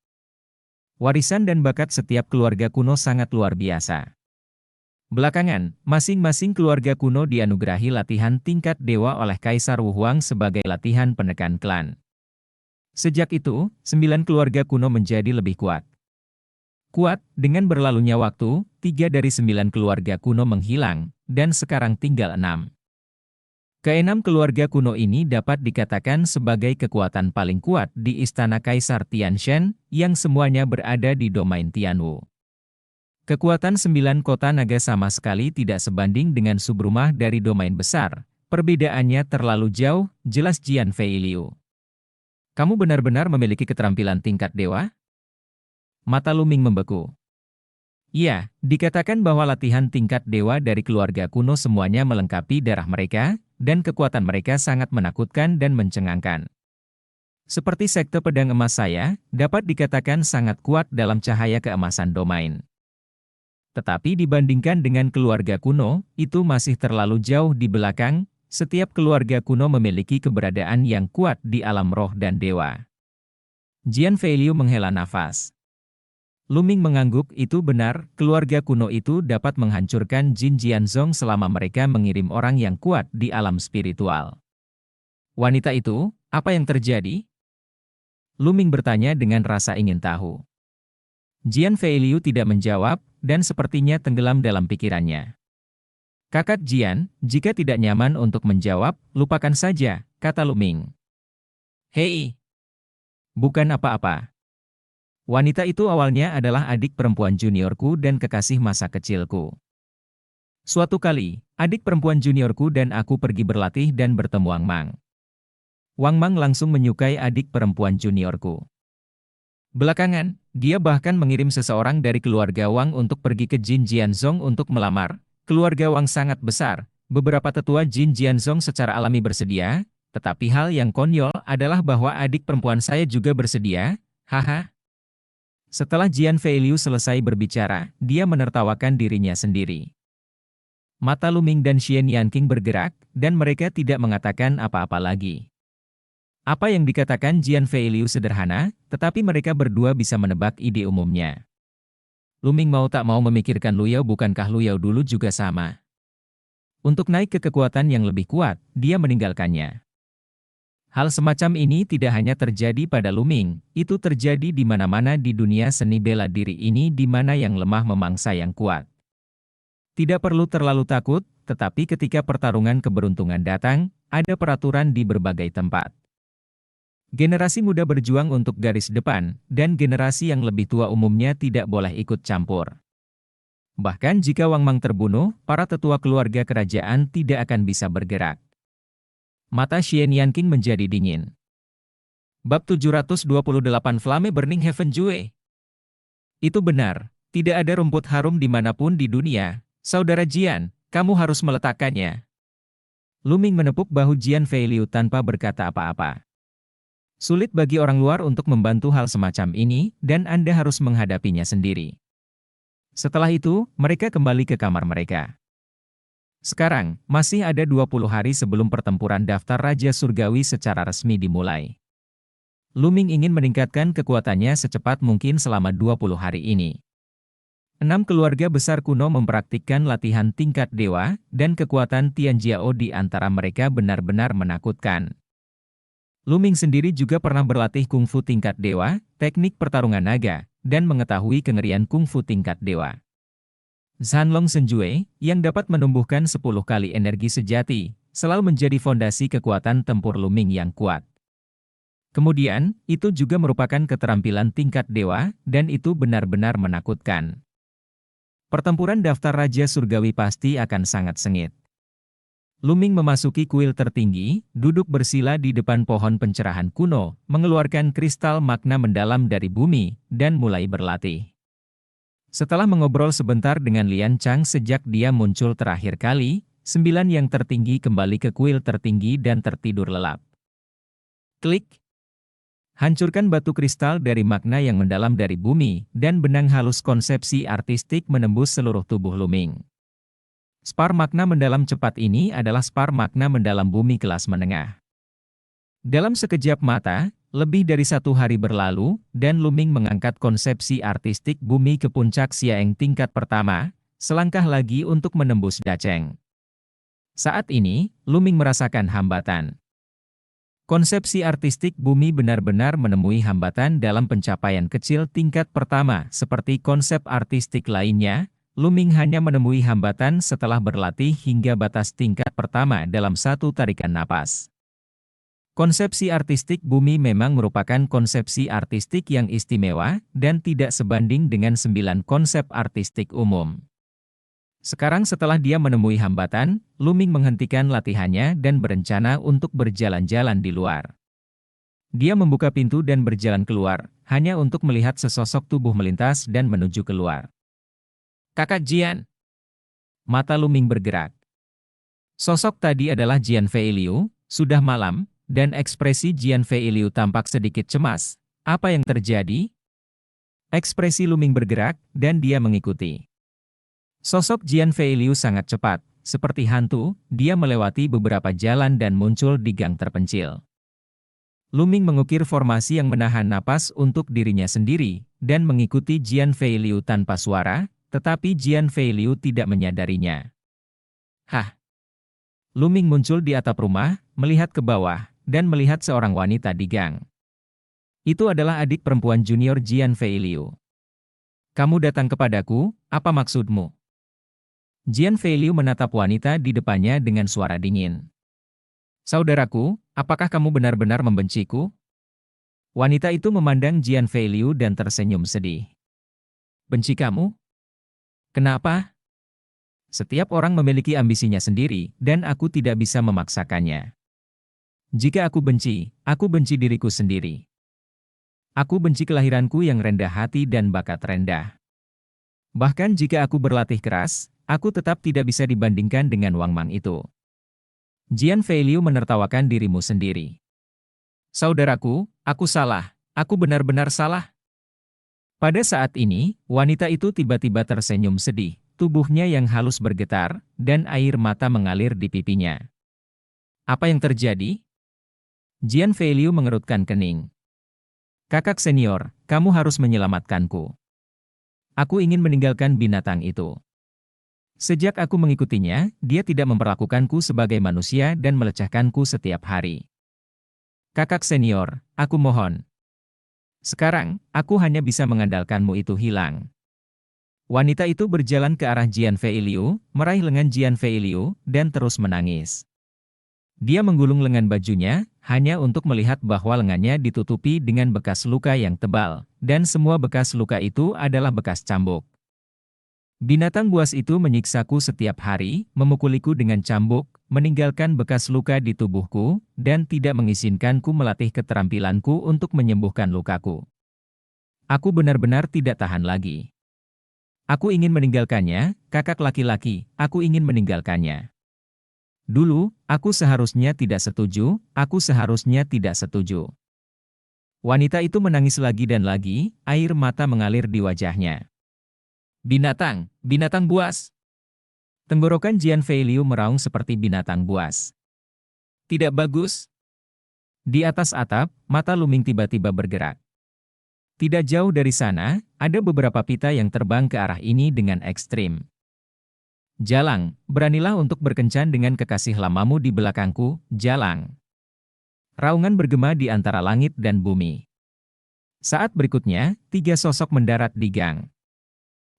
Warisan dan bakat setiap keluarga kuno sangat luar biasa. Belakangan, masing-masing keluarga kuno dianugerahi latihan tingkat dewa oleh Kaisar Wu Huang sebagai latihan penekan klan. Sejak itu, 9 keluarga kuno menjadi lebih kuat. Kuat, dengan berlalunya waktu, 3 dari 9 keluarga kuno menghilang, dan sekarang tinggal 6. Keenam keluarga kuno ini dapat dikatakan sebagai kekuatan paling kuat di Istana Kaisar Tianshan, yang semuanya berada di domain Tianwu. Kekuatan 9 kota naga sama sekali tidak sebanding dengan subrumah dari domain besar. Perbedaannya terlalu jauh, jelas Jian Feiliu. Kamu benar-benar memiliki keterampilan tingkat dewa? Mata Lu Ming membeku. Iya, dikatakan bahwa latihan tingkat dewa dari keluarga kuno semuanya melengkapi darah mereka, dan kekuatan mereka sangat menakutkan dan mencengangkan. Seperti sekte pedang emas saya, dapat dikatakan sangat kuat dalam cahaya keemasan domain. Tetapi dibandingkan dengan keluarga kuno, itu masih terlalu jauh di belakang. Setiap keluarga kuno memiliki keberadaan yang kuat di alam roh dan dewa. Jian Feiliu menghela nafas. Luming mengangguk, itu benar, keluarga kuno itu dapat menghancurkan Jin Jianzong selama mereka mengirim orang yang kuat di alam spiritual. Wanita itu, apa yang terjadi? Luming bertanya dengan rasa ingin tahu. Jian Feiliu tidak menjawab, dan sepertinya tenggelam dalam pikirannya. Kakak Jian, jika tidak nyaman untuk menjawab, lupakan saja, kata Luming. Hei, bukan apa-apa. Wanita itu awalnya adalah adik perempuan juniorku dan kekasih masa kecilku. Suatu kali, adik perempuan juniorku dan aku pergi berlatih dan bertemu Wang Mang. Wang Mang langsung menyukai adik perempuan juniorku. Belakangan, dia bahkan mengirim seseorang dari keluarga Wang untuk pergi ke Jin Jianzong untuk melamar. Keluarga Wang sangat besar, beberapa tetua Jin Jianzong secara alami bersedia, tetapi hal yang konyol adalah bahwa adik perempuan saya juga bersedia, haha. Setelah Jian Feiliu selesai berbicara, dia menertawakan dirinya sendiri. Mata Luming dan Xian Yanqing bergerak, dan mereka tidak mengatakan apa-apa lagi. Apa yang dikatakan Jian Feiliu sederhana, tetapi mereka berdua bisa menebak ide umumnya. Luming mau tak mau memikirkan Luyao, bukankah Luyao dulu juga sama? Untuk naik ke kekuatan yang lebih kuat, dia meninggalkannya. Hal semacam ini tidak hanya terjadi pada Luming, itu terjadi di mana-mana di dunia seni bela diri ini di mana yang lemah memangsa yang kuat. Tidak perlu terlalu takut, tetapi ketika pertarungan keberuntungan datang, ada peraturan di berbagai tempat. Generasi muda berjuang untuk garis depan, dan generasi yang lebih tua umumnya tidak boleh ikut campur. Bahkan jika Wang Mang terbunuh, para tetua keluarga kerajaan tidak akan bisa bergerak. Mata Xian Yanqing menjadi dingin. Bab 728 Flame Burning Heaven Jue. Itu benar, tidak ada rumput harum dimanapun di dunia. Saudara Jian, kamu harus meletakkannya. Luming menepuk bahu Jian Feiliu tanpa berkata apa-apa. Sulit bagi orang luar untuk membantu hal semacam ini, dan Anda harus menghadapinya sendiri. Setelah itu, mereka kembali ke kamar mereka. Sekarang, masih ada 20 hari sebelum pertempuran daftar Raja Surgawi secara resmi dimulai. Luming ingin meningkatkan kekuatannya secepat mungkin selama 20 hari ini. 6 keluarga besar kuno mempraktikkan latihan tingkat dewa, dan kekuatan Tianjiao di antara mereka benar-benar menakutkan. Luming sendiri juga pernah berlatih kungfu tingkat dewa, teknik pertarungan naga, dan mengetahui kengerian kungfu tingkat dewa. Zanlong Senjue, yang dapat menumbuhkan 10 kali energi sejati, selalu menjadi fondasi kekuatan tempur Luming yang kuat. Kemudian, itu juga merupakan keterampilan tingkat dewa, dan itu benar-benar menakutkan. Pertempuran daftar Raja Surgawi pasti akan sangat sengit. Luming memasuki kuil tertinggi, duduk bersila di depan pohon pencerahan kuno, mengeluarkan kristal makna mendalam dari bumi, dan mulai berlatih. Setelah mengobrol sebentar dengan Lian Chang sejak dia muncul terakhir kali, 9 yang tertinggi kembali ke kuil tertinggi dan tertidur lelap. Klik. Hancurkan batu kristal dari makna yang mendalam dari bumi, dan benang halus konsepsi artistik menembus seluruh tubuh Luming. Spar makna mendalam cepat ini adalah spar makna mendalam bumi kelas menengah. Dalam sekejap mata, lebih dari 1 hari berlalu, dan Luming mengangkat konsepsi artistik bumi ke puncak Xiaeng tingkat pertama, selangkah lagi untuk menembus Dacheng. Saat ini, Luming merasakan hambatan. Konsepsi artistik bumi benar-benar menemui hambatan dalam pencapaian kecil tingkat pertama seperti konsep artistik lainnya. Luming hanya menemui hambatan setelah berlatih hingga batas tingkat pertama dalam satu tarikan napas. Konsepsi artistik bumi memang merupakan konsepsi artistik yang istimewa dan tidak sebanding dengan 9 konsep artistik umum. Sekarang setelah dia menemui hambatan, Luming menghentikan latihannya dan berencana untuk berjalan-jalan di luar. Dia membuka pintu dan berjalan keluar, hanya untuk melihat sesosok tubuh melintas dan menuju keluar. Kakak Jian. Mata Luming bergerak. Sosok tadi adalah Jian Feiliu. Sudah malam, dan ekspresi Jian Feiliu tampak sedikit cemas. Apa yang terjadi? Ekspresi Luming bergerak, dan dia mengikuti. Sosok Jian Feiliu sangat cepat, seperti hantu, dia melewati beberapa jalan dan muncul di gang terpencil. Lu Ming mengukir formasi yang menahan napas untuk dirinya sendiri, dan mengikuti Jian Feiliu tanpa suara, tetapi Jian Feiliu tidak menyadarinya. Hah! Lu Ming muncul di atap rumah, melihat ke bawah, dan melihat seorang wanita di gang. Itu adalah adik perempuan junior Jian Feiliu. Kamu datang kepadaku, apa maksudmu? Jian Feiliu menatap wanita di depannya dengan suara dingin. Saudaraku, apakah kamu benar-benar membenciku? Wanita itu memandang Jian Feiliu dan tersenyum sedih. Benci kamu? Kenapa? Setiap orang memiliki ambisinya sendiri, dan aku tidak bisa memaksakannya. Jika aku benci diriku sendiri. Aku benci kelahiranku yang rendah hati dan bakat rendah. Bahkan jika aku berlatih keras, aku tetap tidak bisa dibandingkan dengan Wang Mang itu. Jian Feiliu menertawakan dirimu sendiri. Saudaraku, aku salah. Aku benar-benar salah. Pada saat ini, wanita itu tiba-tiba tersenyum sedih, tubuhnya yang halus bergetar, dan air mata mengalir di pipinya. Apa yang terjadi? Jian Feiliu mengerutkan kening. Kakak senior, kamu harus menyelamatkanku. Aku ingin meninggalkan binatang itu. Sejak aku mengikutinya, dia tidak memperlakukanku sebagai manusia dan melecehkanku setiap hari. Kakak senior, aku mohon. Sekarang, aku hanya bisa mengandalkanmu itu hilang. Wanita itu berjalan ke arah Jian Feiliu, meraih lengan Jian Feiliu, dan terus menangis. Dia menggulung lengan bajunya, hanya untuk melihat bahwa lengannya ditutupi dengan bekas luka yang tebal, dan semua bekas luka itu adalah bekas cambuk. Binatang buas itu menyiksaku setiap hari, memukuliku dengan cambuk, meninggalkan bekas luka di tubuhku, dan tidak mengizinkanku melatih keterampilanku untuk menyembuhkan lukaku. Aku benar-benar tidak tahan lagi. Aku ingin meninggalkannya, kakak laki-laki, aku ingin meninggalkannya. Dulu, aku seharusnya tidak setuju, aku seharusnya tidak setuju. Wanita itu menangis lagi dan lagi, air mata mengalir di wajahnya. Binatang buas. Tenggorokan Jian Feiliu meraung seperti binatang buas. Tidak bagus. Di atas atap, mata Lu Ming tiba-tiba bergerak. Tidak jauh dari sana, ada beberapa pita yang terbang ke arah ini dengan ekstrim. Jalang, beranilah untuk berkencan dengan kekasih lamamu di belakangku, Jalang. Raungan bergema di antara langit dan bumi. Saat berikutnya, 3 sosok mendarat di gang.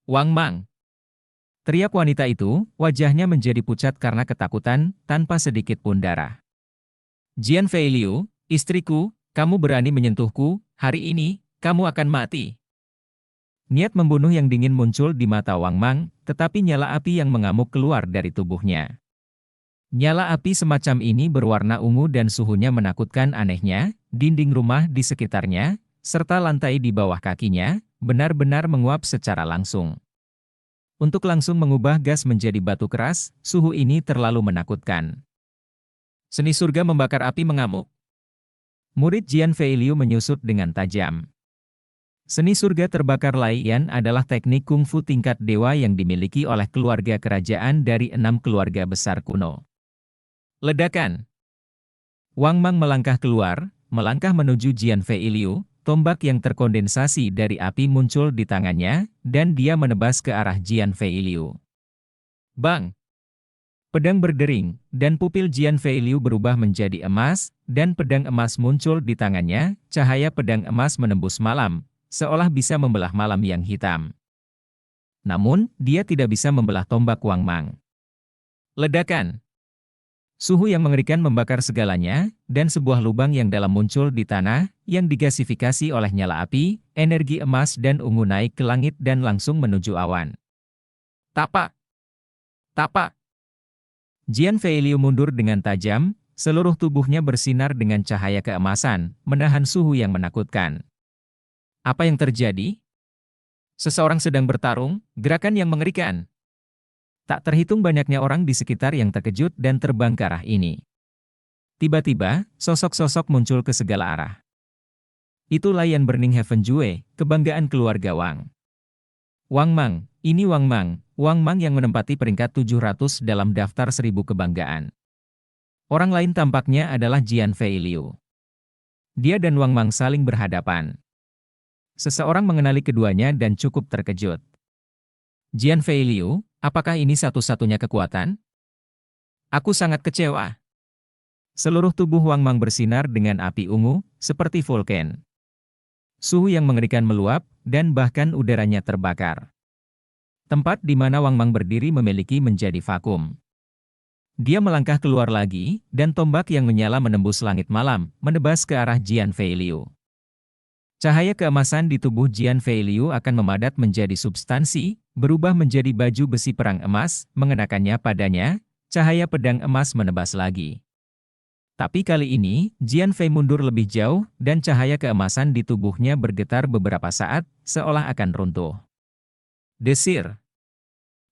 Wang Mang. Teriak wanita itu, wajahnya menjadi pucat karena ketakutan, tanpa sedikit pun darah. Jian Feiliu, istriku, kamu berani menyentuhku, hari ini, kamu akan mati. Niat membunuh yang dingin muncul di mata Wang Mang, tetapi nyala api yang mengamuk keluar dari tubuhnya. Nyala api semacam ini berwarna ungu dan suhunya menakutkan anehnya, dinding rumah di sekitarnya, serta lantai di bawah kakinya, benar-benar menguap secara langsung. Untuk langsung mengubah gas menjadi batu keras, suhu ini terlalu menakutkan. Seni surga membakar api mengamuk. Murid Jian Feiliu menyusut dengan tajam. Seni surga terbakar Laiyan adalah teknik kungfu tingkat dewa yang dimiliki oleh keluarga kerajaan dari 6 keluarga besar kuno. Ledakan. Wang Mang melangkah keluar, melangkah menuju Jian Feiliu. Tombak yang terkondensasi dari api muncul di tangannya, dan dia menebas ke arah Jian Feiliu. Bang! Pedang berdering, dan pupil Jian Feiliu berubah menjadi emas, dan pedang emas muncul di tangannya, cahaya pedang emas menembus malam, seolah bisa membelah malam yang hitam. Namun, dia tidak bisa membelah tombak Wang Mang. Ledakan! Suhu yang mengerikan membakar segalanya, dan sebuah lubang yang dalam muncul di tanah, yang digasifikasi oleh nyala api, energi emas dan ungu naik ke langit dan langsung menuju awan. Tapak! Tapak! Jian Feiliu mundur dengan tajam, seluruh tubuhnya bersinar dengan cahaya keemasan, menahan suhu yang menakutkan. Apa yang terjadi? Seseorang sedang bertarung, gerakan yang mengerikan. Tak terhitung banyaknya orang di sekitar yang terkejut dan terbang ke arah ini. Tiba-tiba, sosok-sosok muncul ke segala arah. Itu Laiyan Burning Heaven Jue, kebanggaan keluarga Wang. Wang Mang, ini Wang Mang, Wang Mang yang menempati peringkat 700 dalam daftar 1000 kebanggaan. Orang lain tampaknya adalah Jian Feiliu. Dia dan Wang Mang saling berhadapan. Seseorang mengenali keduanya dan cukup terkejut. Jian Feiliu, apakah ini satu-satunya kekuatan? Aku sangat kecewa. Seluruh tubuh Wang Mang bersinar dengan api ungu, seperti vulkan. Suhu yang mengerikan meluap, dan bahkan udaranya terbakar. Tempat di mana Wang Mang berdiri memiliki menjadi vakum. Dia melangkah keluar lagi, dan tombak yang menyala menembus langit malam, menebas ke arah Jian Feiliu. Cahaya keemasan di tubuh Jian Feiliu akan memadat menjadi substansi, berubah menjadi baju besi perang emas, mengenakannya padanya, cahaya pedang emas menebas lagi. Tapi kali ini, Jian Fei mundur lebih jauh, dan cahaya keemasan di tubuhnya bergetar beberapa saat, seolah akan runtuh. Desir!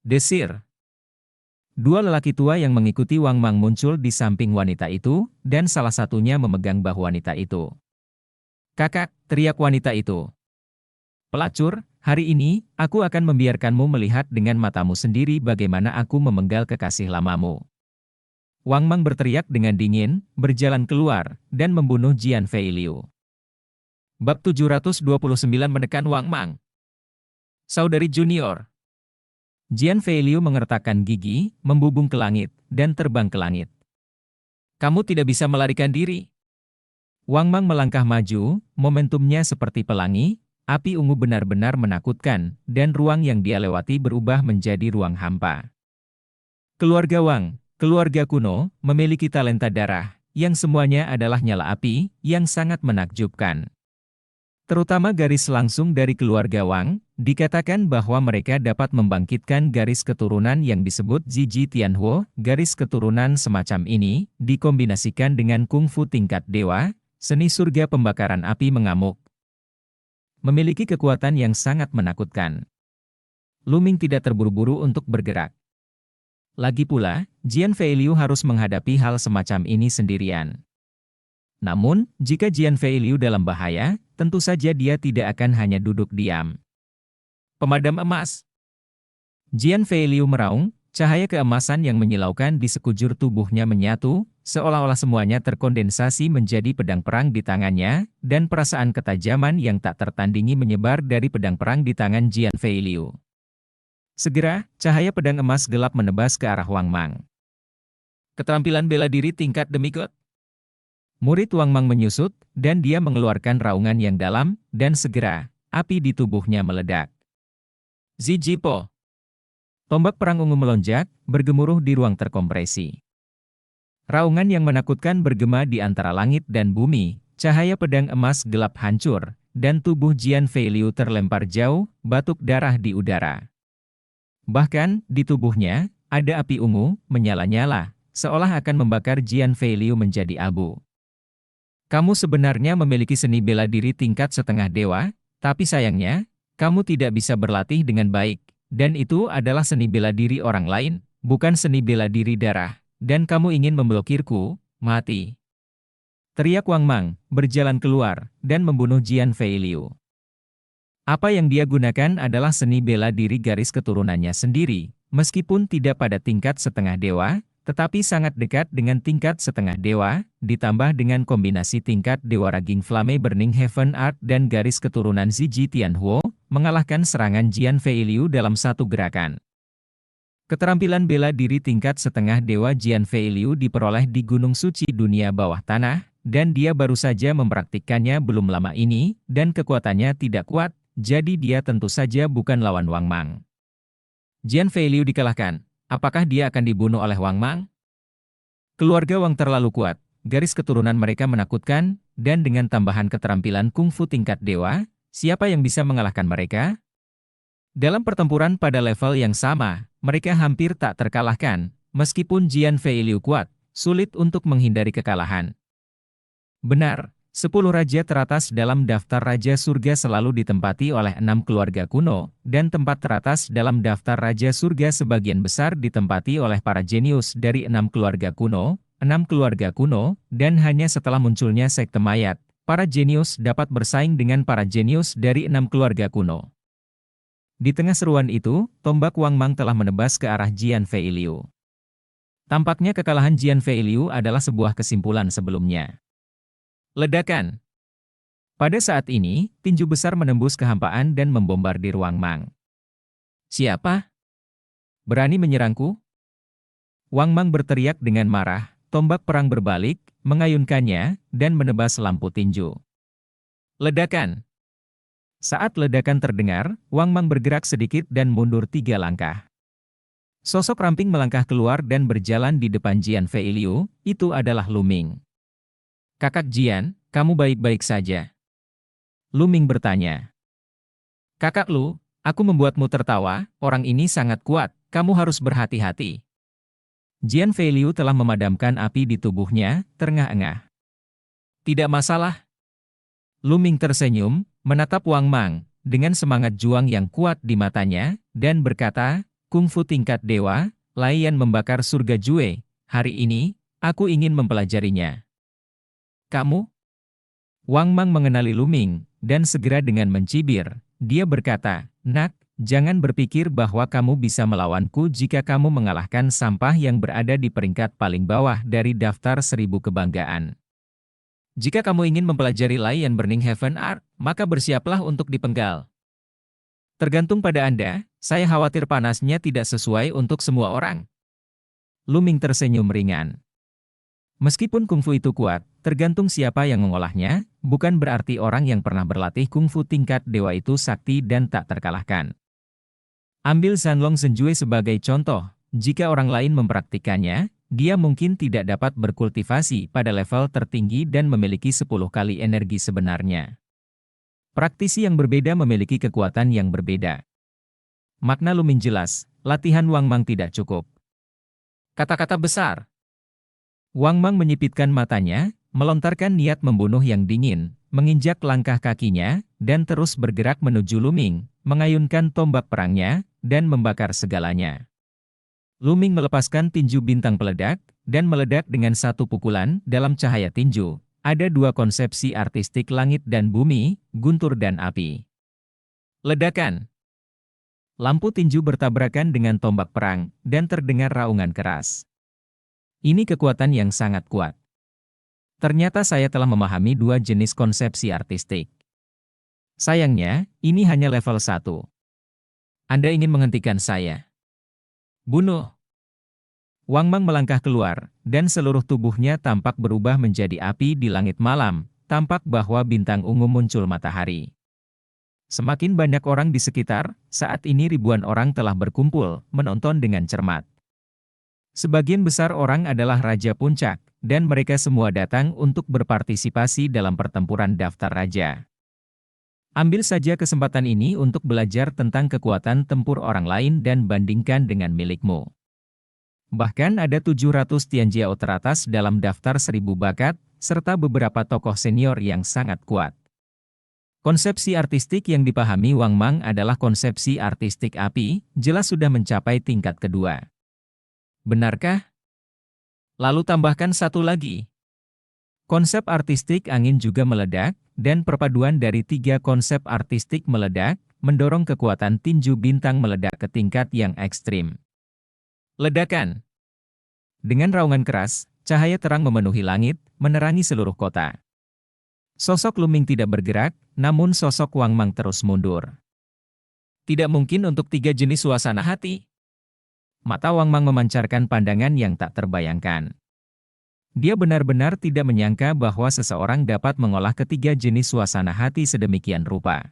Desir! Dua lelaki tua yang mengikuti Wang Mang muncul di samping wanita itu, dan salah satunya memegang bahu wanita itu. Kakak, teriak wanita itu. Pelacur, hari ini, aku akan membiarkanmu melihat dengan matamu sendiri bagaimana aku memenggal kekasih lamamu. Wang Mang berteriak dengan dingin, berjalan keluar, dan membunuh Jian Feiliu. Bab 729 menekan Wang Mang. Saudari junior. Jian Feiliu mengertakkan gigi, membubung ke langit, dan terbang ke langit. Kamu tidak bisa melarikan diri. Wang Mang melangkah maju, momentumnya seperti pelangi, api ungu benar-benar menakutkan, dan ruang yang dia lewati berubah menjadi ruang hampa. Keluarga Wang, keluarga kuno, memiliki talenta darah, yang semuanya adalah nyala api, yang sangat menakjubkan. Terutama garis langsung dari keluarga Wang, dikatakan bahwa mereka dapat membangkitkan garis keturunan yang disebut Ziji Tianhuo. Garis keturunan semacam ini, dikombinasikan dengan kungfu tingkat dewa, seni surga pembakaran api mengamuk. Memiliki kekuatan yang sangat menakutkan. Lu Ming tidak terburu-buru untuk bergerak. Lagi pula, Jian Feiliu harus menghadapi hal semacam ini sendirian. Namun, jika Jian Feiliu dalam bahaya, tentu saja dia tidak akan hanya duduk diam. Pemadam emas. Jian Feiliu meraung, cahaya keemasan yang menyilaukan di sekujur tubuhnya menyatu, seolah-olah semuanya terkondensasi menjadi pedang perang di tangannya, dan perasaan ketajaman yang tak tertandingi menyebar dari pedang perang di tangan Jian Feiliu. Segera, cahaya pedang emas gelap menebas ke arah Wang Mang. Keterampilan bela diri tingkat demigod. Murid Wang Mang menyusut, dan dia mengeluarkan raungan yang dalam, dan segera, api di tubuhnya meledak. Zijipo. Tombak perang ungu melonjak, bergemuruh di ruang terkompresi. Raungan yang menakutkan bergema di antara langit dan bumi, cahaya pedang emas gelap hancur, dan tubuh Jian Feiliu terlempar jauh, batuk darah di udara. Bahkan, di tubuhnya, ada api ungu, menyala-nyala, seolah akan membakar Jian Feiliu menjadi abu. Kamu sebenarnya memiliki seni bela diri tingkat setengah dewa, tapi sayangnya, kamu tidak bisa berlatih dengan baik, dan itu adalah seni bela diri orang lain, bukan seni bela diri darah. Dan kamu ingin memblokirku, mati. Teriak Wang Mang, berjalan keluar, dan membunuh Jian Feiliu. Apa yang dia gunakan adalah seni bela diri garis keturunannya sendiri, meskipun tidak pada tingkat setengah dewa, tetapi sangat dekat dengan tingkat setengah dewa, ditambah dengan kombinasi tingkat dewa Raging Flame Burning Heaven Art dan garis keturunan Ziji Tianhuo, mengalahkan serangan Jian Feiliu dalam satu gerakan. Keterampilan bela diri tingkat setengah dewa Jian Feiliu diperoleh di Gunung Suci Dunia Bawah Tanah, dan dia baru saja mempraktikkannya belum lama ini, dan kekuatannya tidak kuat, jadi dia tentu saja bukan lawan Wang Mang. Jian Feiliu dikalahkan, apakah dia akan dibunuh oleh Wang Mang? Keluarga Wang terlalu kuat, garis keturunan mereka menakutkan, dan dengan tambahan keterampilan kungfu tingkat dewa, siapa yang bisa mengalahkan mereka? Dalam pertempuran pada level yang sama, mereka hampir tak terkalahkan, meskipun Jian Feiliu kuat, sulit untuk menghindari kekalahan. Benar, 10 raja teratas dalam daftar Raja Surga selalu ditempati oleh 6 keluarga kuno, dan tempat teratas dalam daftar Raja Surga sebagian besar ditempati oleh para jenius dari 6 keluarga kuno, dan hanya setelah munculnya sekte mayat, para jenius dapat bersaing dengan para jenius dari 6 keluarga kuno. Di tengah seruan itu, tombak Wang Mang telah menebas ke arah Jian Feiliu. Tampaknya kekalahan Jian Feiliu adalah sebuah kesimpulan sebelumnya. Ledakan. Pada saat ini, tinju besar menembus kehampaan dan membombardir Wang Mang. Siapa? Berani menyerangku? Wang Mang berteriak dengan marah, tombak perang berbalik, mengayunkannya, dan menebas lampu tinju. Ledakan. Saat ledakan terdengar, Wang Mang bergerak sedikit dan mundur 3 langkah. Sosok ramping melangkah keluar dan berjalan di depan Jian Feiliu, itu adalah Lu Ming. Kakak Jian, kamu baik-baik saja? Lu Ming bertanya. Kakak Lu, aku membuatmu tertawa, orang ini sangat kuat, kamu harus berhati-hati. Jian Feiliu telah memadamkan api di tubuhnya, terengah-engah. Tidak masalah. Lu Ming tersenyum, menatap Wang Mang, dengan semangat juang yang kuat di matanya, dan berkata, Kungfu tingkat dewa, Laiyan membakar surga Jue, hari ini, aku ingin mempelajarinya. Kamu? Wang Mang mengenali Lu Ming, dan segera dengan mencibir, dia berkata, Nak, jangan berpikir bahwa kamu bisa melawanku jika kamu mengalahkan sampah yang berada di peringkat paling bawah dari daftar 1000 kebanggaan. Jika kamu ingin mempelajari Laiyan Burning Heaven Art, maka bersiaplah untuk dipenggal. Tergantung pada Anda, saya khawatir panasnya tidak sesuai untuk semua orang. Lu Ming tersenyum ringan. Meskipun kungfu itu kuat, tergantung siapa yang mengolahnya, bukan berarti orang yang pernah berlatih kungfu tingkat dewa itu sakti dan tak terkalahkan. Ambil Sanlong Senjue sebagai contoh, jika orang lain mempraktikannya, dia mungkin tidak dapat berkultivasi pada level tertinggi dan memiliki 10 kali energi sebenarnya. Praktisi yang berbeda memiliki kekuatan yang berbeda. Makna Lu Ming jelas, latihan Wang Mang tidak cukup. Kata-kata besar. Wang Mang menyipitkan matanya, melontarkan niat membunuh yang dingin, menginjak langkah kakinya, dan terus bergerak menuju Lu Ming, mengayunkan tombak perangnya, dan membakar segalanya. Lu Ming melepaskan tinju bintang peledak, dan meledak dengan satu pukulan dalam cahaya tinju. Ada 2 konsepsi artistik langit dan bumi, guntur dan api. Ledakan. Lampu tinju bertabrakan dengan tombak perang, dan terdengar raungan keras. Ini kekuatan yang sangat kuat. Ternyata saya telah memahami 2 jenis konsepsi artistik. Sayangnya, ini hanya level 1. Anda ingin menghentikan saya? Bunuh! Wang Mang melangkah keluar, dan seluruh tubuhnya tampak berubah menjadi api di langit malam, tampak bahwa bintang ungu muncul matahari. Semakin banyak orang di sekitar, saat ini ribuan orang telah berkumpul, menonton dengan cermat. Sebagian besar orang adalah Raja Puncak, dan mereka semua datang untuk berpartisipasi dalam pertempuran daftar raja. Ambil saja kesempatan ini untuk belajar tentang kekuatan tempur orang lain dan bandingkan dengan milikmu. Bahkan ada 700 Tianjiao teratas dalam daftar 1000 bakat, serta beberapa tokoh senior yang sangat kuat. Konsepsi artistik yang dipahami Wang Mang adalah konsepsi artistik api, jelas sudah mencapai tingkat kedua. Benarkah? Lalu tambahkan satu lagi. Konsep artistik angin juga meledak, dan perpaduan dari 3 konsep artistik meledak, mendorong kekuatan tinju bintang meledak ke tingkat yang ekstrim. Ledakan. Dengan raungan keras, cahaya terang memenuhi langit, menerangi seluruh kota. Sosok Lu Ming tidak bergerak, namun sosok Wang Mang terus mundur. Tidak mungkin untuk 3 jenis suasana hati. Mata Wang Mang memancarkan pandangan yang tak terbayangkan. Dia benar-benar tidak menyangka bahwa seseorang dapat mengolah ketiga jenis suasana hati sedemikian rupa.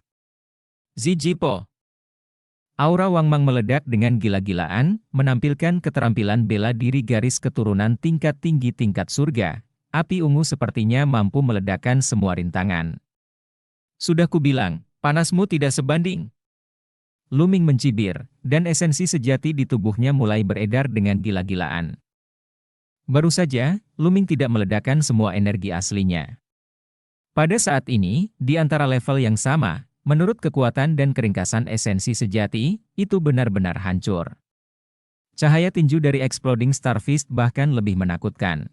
Zijipo. Aura Wang Mang meledak dengan gila-gilaan, menampilkan keterampilan bela diri garis keturunan tingkat tinggi tingkat surga. Api ungu sepertinya mampu meledakkan semua rintangan. Sudah kubilang, panasmu tidak sebanding. Lu Ming mencibir, dan esensi sejati di tubuhnya mulai beredar dengan gila-gilaan. Baru saja, Lu Ming tidak meledakkan semua energi aslinya. Pada saat ini, di antara level yang sama, menurut kekuatan dan keringkasan esensi sejati, itu benar-benar hancur. Cahaya tinju dari Exploding Starfist bahkan lebih menakutkan.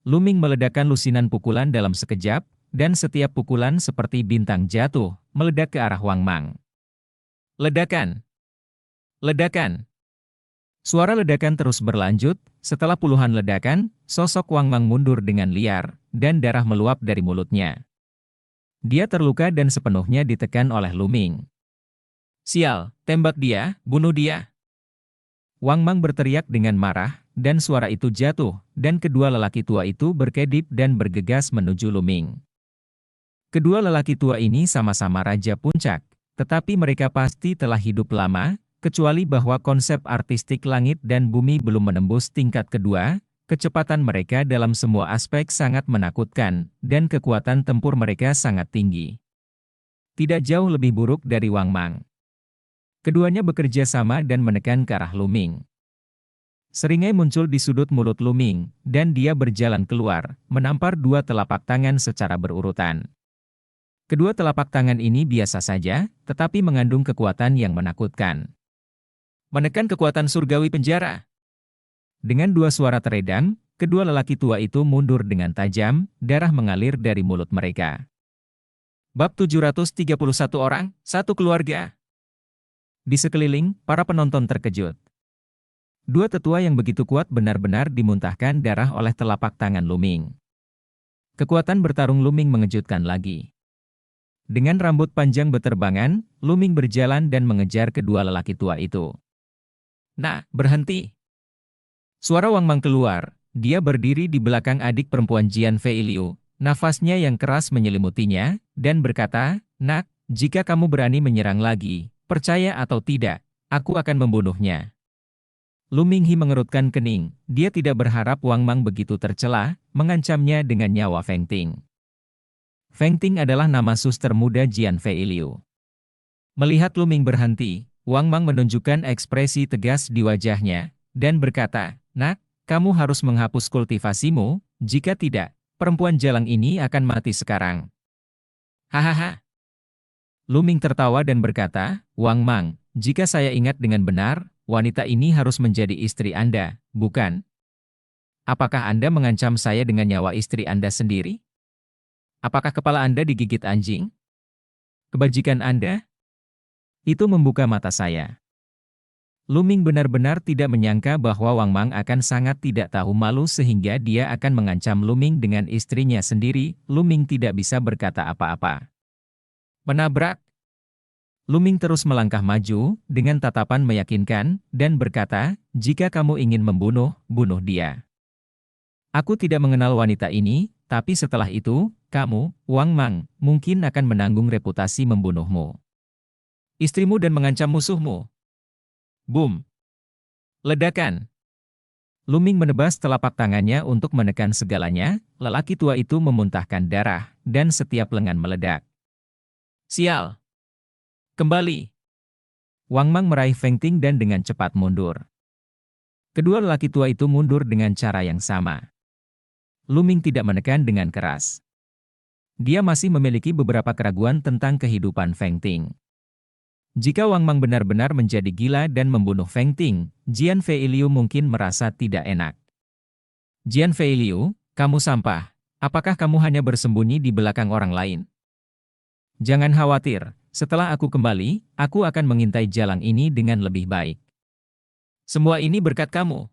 Lu Ming meledakkan lusinan pukulan dalam sekejap, dan setiap pukulan seperti bintang jatuh, meledak ke arah Wang Mang. Ledakan! Ledakan! Suara ledakan terus berlanjut, setelah puluhan ledakan, sosok Wang Mang mundur dengan liar, dan darah meluap dari mulutnya. Dia terluka dan sepenuhnya ditekan oleh Lu Ming. Sial, tembak dia, bunuh dia! Wang Mang berteriak dengan marah, dan suara itu jatuh, dan kedua lelaki tua itu berkedip dan bergegas menuju Lu Ming. Kedua lelaki tua ini sama-sama Raja Puncak, tetapi mereka pasti telah hidup lama, kecuali bahwa konsep artistik langit dan bumi belum menembus tingkat kedua, kecepatan mereka dalam semua aspek sangat menakutkan, dan kekuatan tempur mereka sangat tinggi. Tidak jauh lebih buruk dari Wang Mang. Keduanya bekerja sama dan menekan ke arah Lu Ming. Seringai muncul di sudut mulut Lu Ming, dan dia berjalan keluar, menampar dua telapak tangan secara berurutan. Kedua telapak tangan ini biasa saja, tetapi mengandung kekuatan yang menakutkan. Menekan kekuatan surgawi penjara. Dengan dua suara teredam, kedua lelaki tua itu mundur dengan tajam, darah mengalir dari mulut mereka. Bab 731 orang, satu keluarga. Di sekeliling, para penonton terkejut. Dua tetua yang begitu kuat benar-benar dimuntahkan darah oleh telapak tangan Lu Ming. Kekuatan bertarung Lu Ming mengejutkan lagi. Dengan rambut panjang beterbangan, Lu Ming berjalan dan mengejar kedua lelaki tua itu. Nah, berhenti! Suara Wang Mang keluar, dia berdiri di belakang adik perempuan Jian Fei Liu, nafasnya yang keras menyelimutinya, dan berkata, "Nak, jika kamu berani menyerang lagi, percaya atau tidak, aku akan membunuhnya." Lu Minghi mengerutkan kening, dia tidak berharap Wang Mang begitu tercela, mengancamnya dengan nyawa Feng Ting. Feng Ting adalah nama suster muda Jian Fei Liu. Melihat Lu Ming berhenti, Wang Mang menunjukkan ekspresi tegas di wajahnya, dan berkata, "Nak, kamu harus menghapus kultivasimu, jika tidak, perempuan jalang ini akan mati sekarang." Hahaha. Lu Ming tertawa dan berkata, "Wang Mang, jika saya ingat dengan benar, wanita ini harus menjadi istri Anda, bukan? Apakah Anda mengancam saya dengan nyawa istri Anda sendiri? Apakah kepala Anda digigit anjing? Kebajikan Anda?" Itu membuka mata saya. Lu Ming benar-benar tidak menyangka bahwa Wang Mang akan sangat tidak tahu malu sehingga dia akan mengancam Lu Ming dengan istrinya sendiri. Lu Ming tidak bisa berkata apa-apa. Menabrak. Lu Ming terus melangkah maju, dengan tatapan meyakinkan, dan berkata, "Jika kamu ingin membunuh, bunuh dia. Aku tidak mengenal wanita ini, tapi setelah itu, kamu, Wang Mang, mungkin akan menanggung reputasi membunuhmu. Istrimu dan mengancam musuhmu." Boom! Ledakan! Lu Ming menebas telapak tangannya untuk menekan segalanya, lelaki tua itu memuntahkan darah, dan setiap lengan meledak. Sial! Kembali! Wang Mang meraih Feng Ting dan dengan cepat mundur. Kedua lelaki tua itu mundur dengan cara yang sama. Lu Ming tidak menekan dengan keras. Dia masih memiliki beberapa keraguan tentang kehidupan Feng Ting. Jika Wang Mang benar-benar menjadi gila dan membunuh Feng Ting, Jian Fei Liu mungkin merasa tidak enak. "Jian Fei Liu, kamu sampah. Apakah kamu hanya bersembunyi di belakang orang lain? Jangan khawatir, setelah aku kembali, aku akan mengintai jalang ini dengan lebih baik. Semua ini berkat kamu."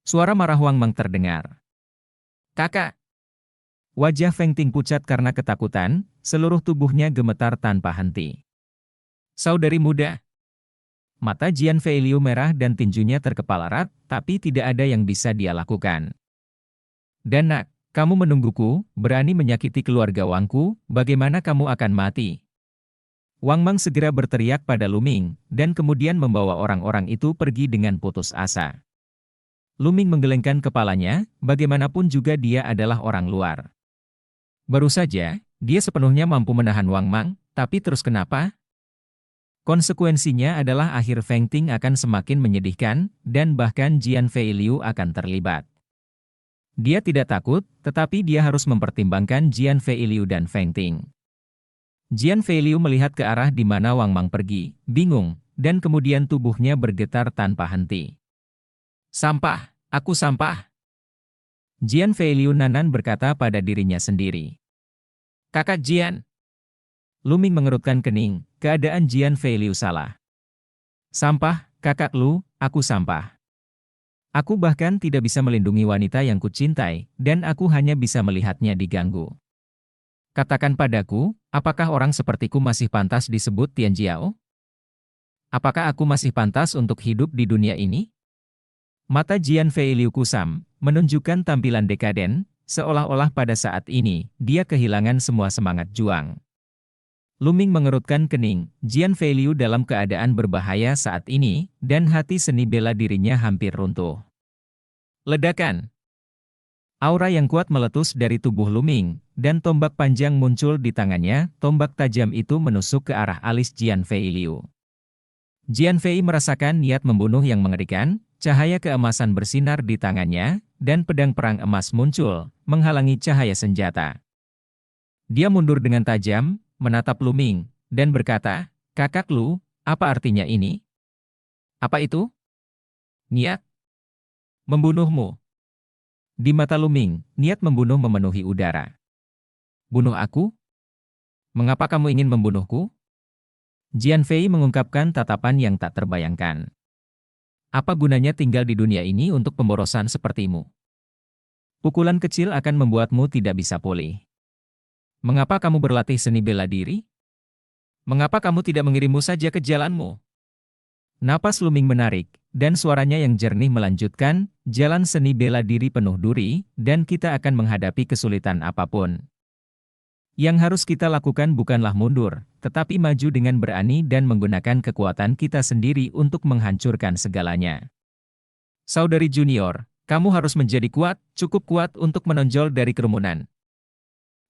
Suara marah Wang Mang terdengar. "Kakak!" Wajah Feng Ting pucat karena ketakutan, seluruh tubuhnya gemetar tanpa henti. "Saudari muda." Mata Jian Fei Liu merah dan tinjunya terkepal erat, tapi tidak ada yang bisa dia lakukan. "Dan nak, kamu menungguku, berani menyakiti keluarga Wangku, bagaimana kamu akan mati?" Wang Mang segera berteriak pada Lu Ming, dan kemudian membawa orang-orang itu pergi dengan putus asa. Lu Ming menggelengkan kepalanya, bagaimanapun juga dia adalah orang luar. Baru saja, dia sepenuhnya mampu menahan Wang Mang, tapi terus kenapa? Konsekuensinya adalah akhir Feng Ting akan semakin menyedihkan, dan bahkan Jian Fei Liu akan terlibat. Dia tidak takut, tetapi dia harus mempertimbangkan Jian Fei Liu dan Feng Ting. Jian Fei Liu melihat ke arah di mana Wang Mang pergi, bingung, dan kemudian tubuhnya bergetar tanpa henti. "Sampah, aku sampah." Jian Fei Liu Nanan berkata pada dirinya sendiri. "Kakak Jian." Lu Ming mengerutkan kening, keadaan Jian Feiliu salah. Sampah, kakak Lu, aku sampah. Aku bahkan tidak bisa melindungi wanita yang kucintai, dan aku hanya bisa melihatnya diganggu. Katakan padaku, apakah orang sepertiku masih pantas disebut Tian Jiao? Apakah aku masih pantas untuk hidup di dunia ini? Mata Jian Feiliu kusam, menunjukkan tampilan dekaden, seolah-olah pada saat ini, dia kehilangan semua semangat juang. Lu Ming mengerutkan kening, Jian Feiliu dalam keadaan berbahaya saat ini, dan hati seni bela dirinya hampir runtuh. Ledakan. Aura yang kuat meletus dari tubuh Lu Ming, dan tombak panjang muncul di tangannya, tombak tajam itu menusuk ke arah alis Jian Feiliu. Jian Fei merasakan niat membunuh yang mengerikan, cahaya keemasan bersinar di tangannya, dan pedang perang emas muncul, menghalangi cahaya senjata. Dia mundur dengan tajam, menatap Lu Ming, dan berkata, "Kakak Lu, apa artinya ini?" "Apa itu?" "Niat membunuhmu." Di mata Lu Ming, niat membunuh memenuhi udara. "Bunuh aku? Mengapa kamu ingin membunuhku?" Jian Fei mengungkapkan tatapan yang tak terbayangkan. "Apa gunanya tinggal di dunia ini untuk pemborosan sepertimu? Pukulan kecil akan membuatmu tidak bisa pulih. Mengapa kamu berlatih seni bela diri? Mengapa kamu tidak mengirimmu saja ke jalanmu?" Napas Lu Ming menarik, dan suaranya yang jernih melanjutkan, "Jalan seni bela diri penuh duri, dan kita akan menghadapi kesulitan apapun. Yang harus kita lakukan bukanlah mundur, tetapi maju dengan berani dan menggunakan kekuatan kita sendiri untuk menghancurkan segalanya. Saudari junior, kamu harus menjadi kuat, cukup kuat untuk menonjol dari kerumunan."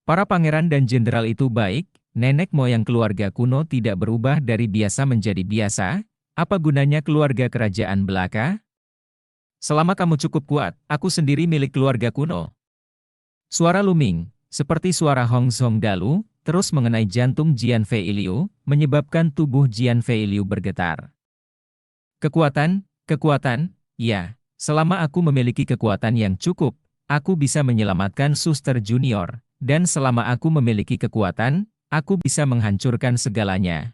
Para pangeran dan jenderal itu baik, nenek moyang keluarga kuno tidak berubah dari biasa menjadi biasa. Apa gunanya keluarga kerajaan belaka? Selama kamu cukup kuat, aku sendiri milik keluarga kuno. Suara Lu Ming, seperti suara Hong Zhong Dalu, terus mengenai jantung Jian Feiliu, menyebabkan tubuh Jian Feiliu bergetar. Kekuatan, kekuatan, ya, selama aku memiliki kekuatan yang cukup, aku bisa menyelamatkan suster junior, dan selama aku memiliki kekuatan, aku bisa menghancurkan segalanya.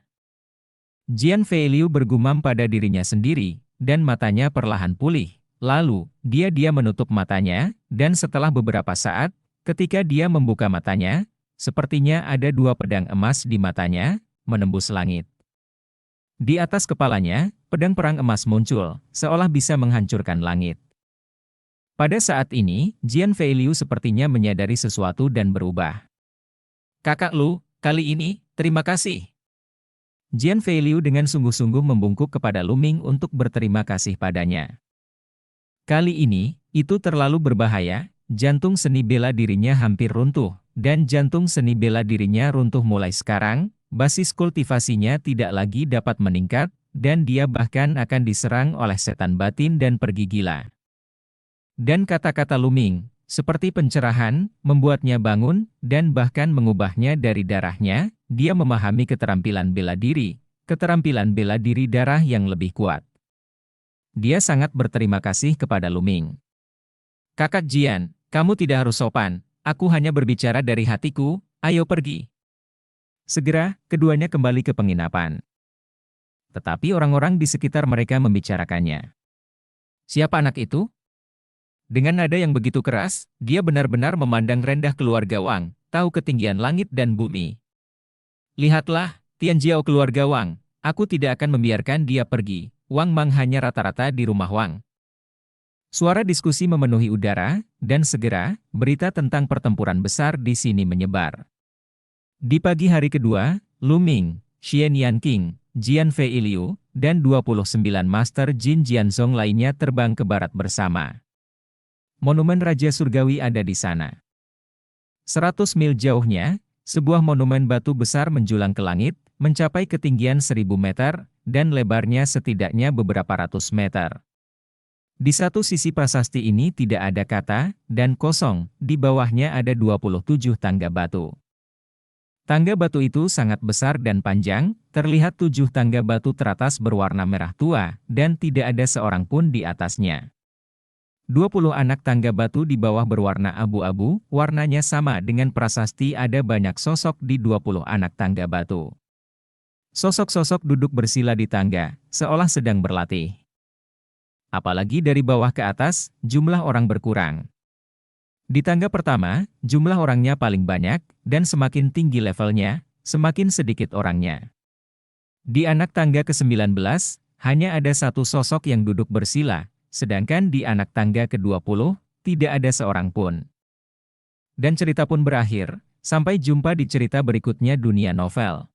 Jian Feiliu bergumam pada dirinya sendiri, dan matanya perlahan pulih. Lalu, dia menutup matanya, dan setelah beberapa saat, ketika dia membuka matanya, sepertinya ada dua pedang emas di matanya, menembus langit. Di atas kepalanya, pedang perang emas muncul, seolah bisa menghancurkan langit. Pada saat ini, Jian Feiliu sepertinya menyadari sesuatu dan berubah. "Kakak Lu, kali ini, terima kasih." Jian Feiliu dengan sungguh-sungguh membungkuk kepada Lu Ming untuk berterima kasih padanya. Kali ini, itu terlalu berbahaya, jantung seni bela dirinya hampir runtuh, dan jantung seni bela dirinya runtuh mulai sekarang, basis kultivasinya tidak lagi dapat meningkat, dan dia bahkan akan diserang oleh setan batin dan pergi gila. Dan kata-kata Lu Ming, seperti pencerahan, membuatnya bangun, dan bahkan mengubahnya dari darahnya. Dia memahami keterampilan bela diri darah yang lebih kuat. Dia sangat berterima kasih kepada Lu Ming. "Kakak Jian, kamu tidak harus sopan, aku hanya berbicara dari hatiku, ayo pergi." Segera, keduanya kembali ke penginapan. Tetapi orang-orang di sekitar mereka membicarakannya. "Siapa anak itu?" Dengan nada yang begitu keras, dia benar-benar memandang rendah keluarga Wang, tahu ketinggian langit dan bumi. "Lihatlah, Tian Jiao keluarga Wang, aku tidak akan membiarkan dia pergi. Wang Mang hanya rata-rata di rumah Wang." Suara diskusi memenuhi udara, dan segera, berita tentang pertempuran besar di sini menyebar. Di pagi hari kedua, Lu Ming, Xian Yanqing, Jian Feiliu, dan 29 Master Jin Jianzong lainnya terbang ke barat bersama. Monumen Raja Surgawi ada di sana. 100 mil jauhnya, sebuah monumen batu besar menjulang ke langit, mencapai ketinggian 1000 meter, dan lebarnya setidaknya beberapa ratus meter. Di satu sisi prasasti ini tidak ada kata, dan kosong, di bawahnya ada 27 tangga batu. Tangga batu itu sangat besar dan panjang, terlihat 7 tangga batu teratas berwarna merah tua, dan tidak ada seorang pun di atasnya. 20 anak tangga batu di bawah berwarna abu-abu, warnanya sama dengan prasasti ada banyak sosok di 20 anak tangga batu. Sosok-sosok duduk bersila di tangga, seolah sedang berlatih. Apalagi dari bawah ke atas, jumlah orang berkurang. Di tangga pertama, jumlah orangnya paling banyak, dan semakin tinggi levelnya, semakin sedikit orangnya. Di anak tangga ke-19, hanya ada satu sosok yang duduk bersila, sedangkan di anak tangga ke-20, tidak ada seorang pun. Dan cerita pun berakhir. Sampai jumpa di cerita berikutnya dunia novel.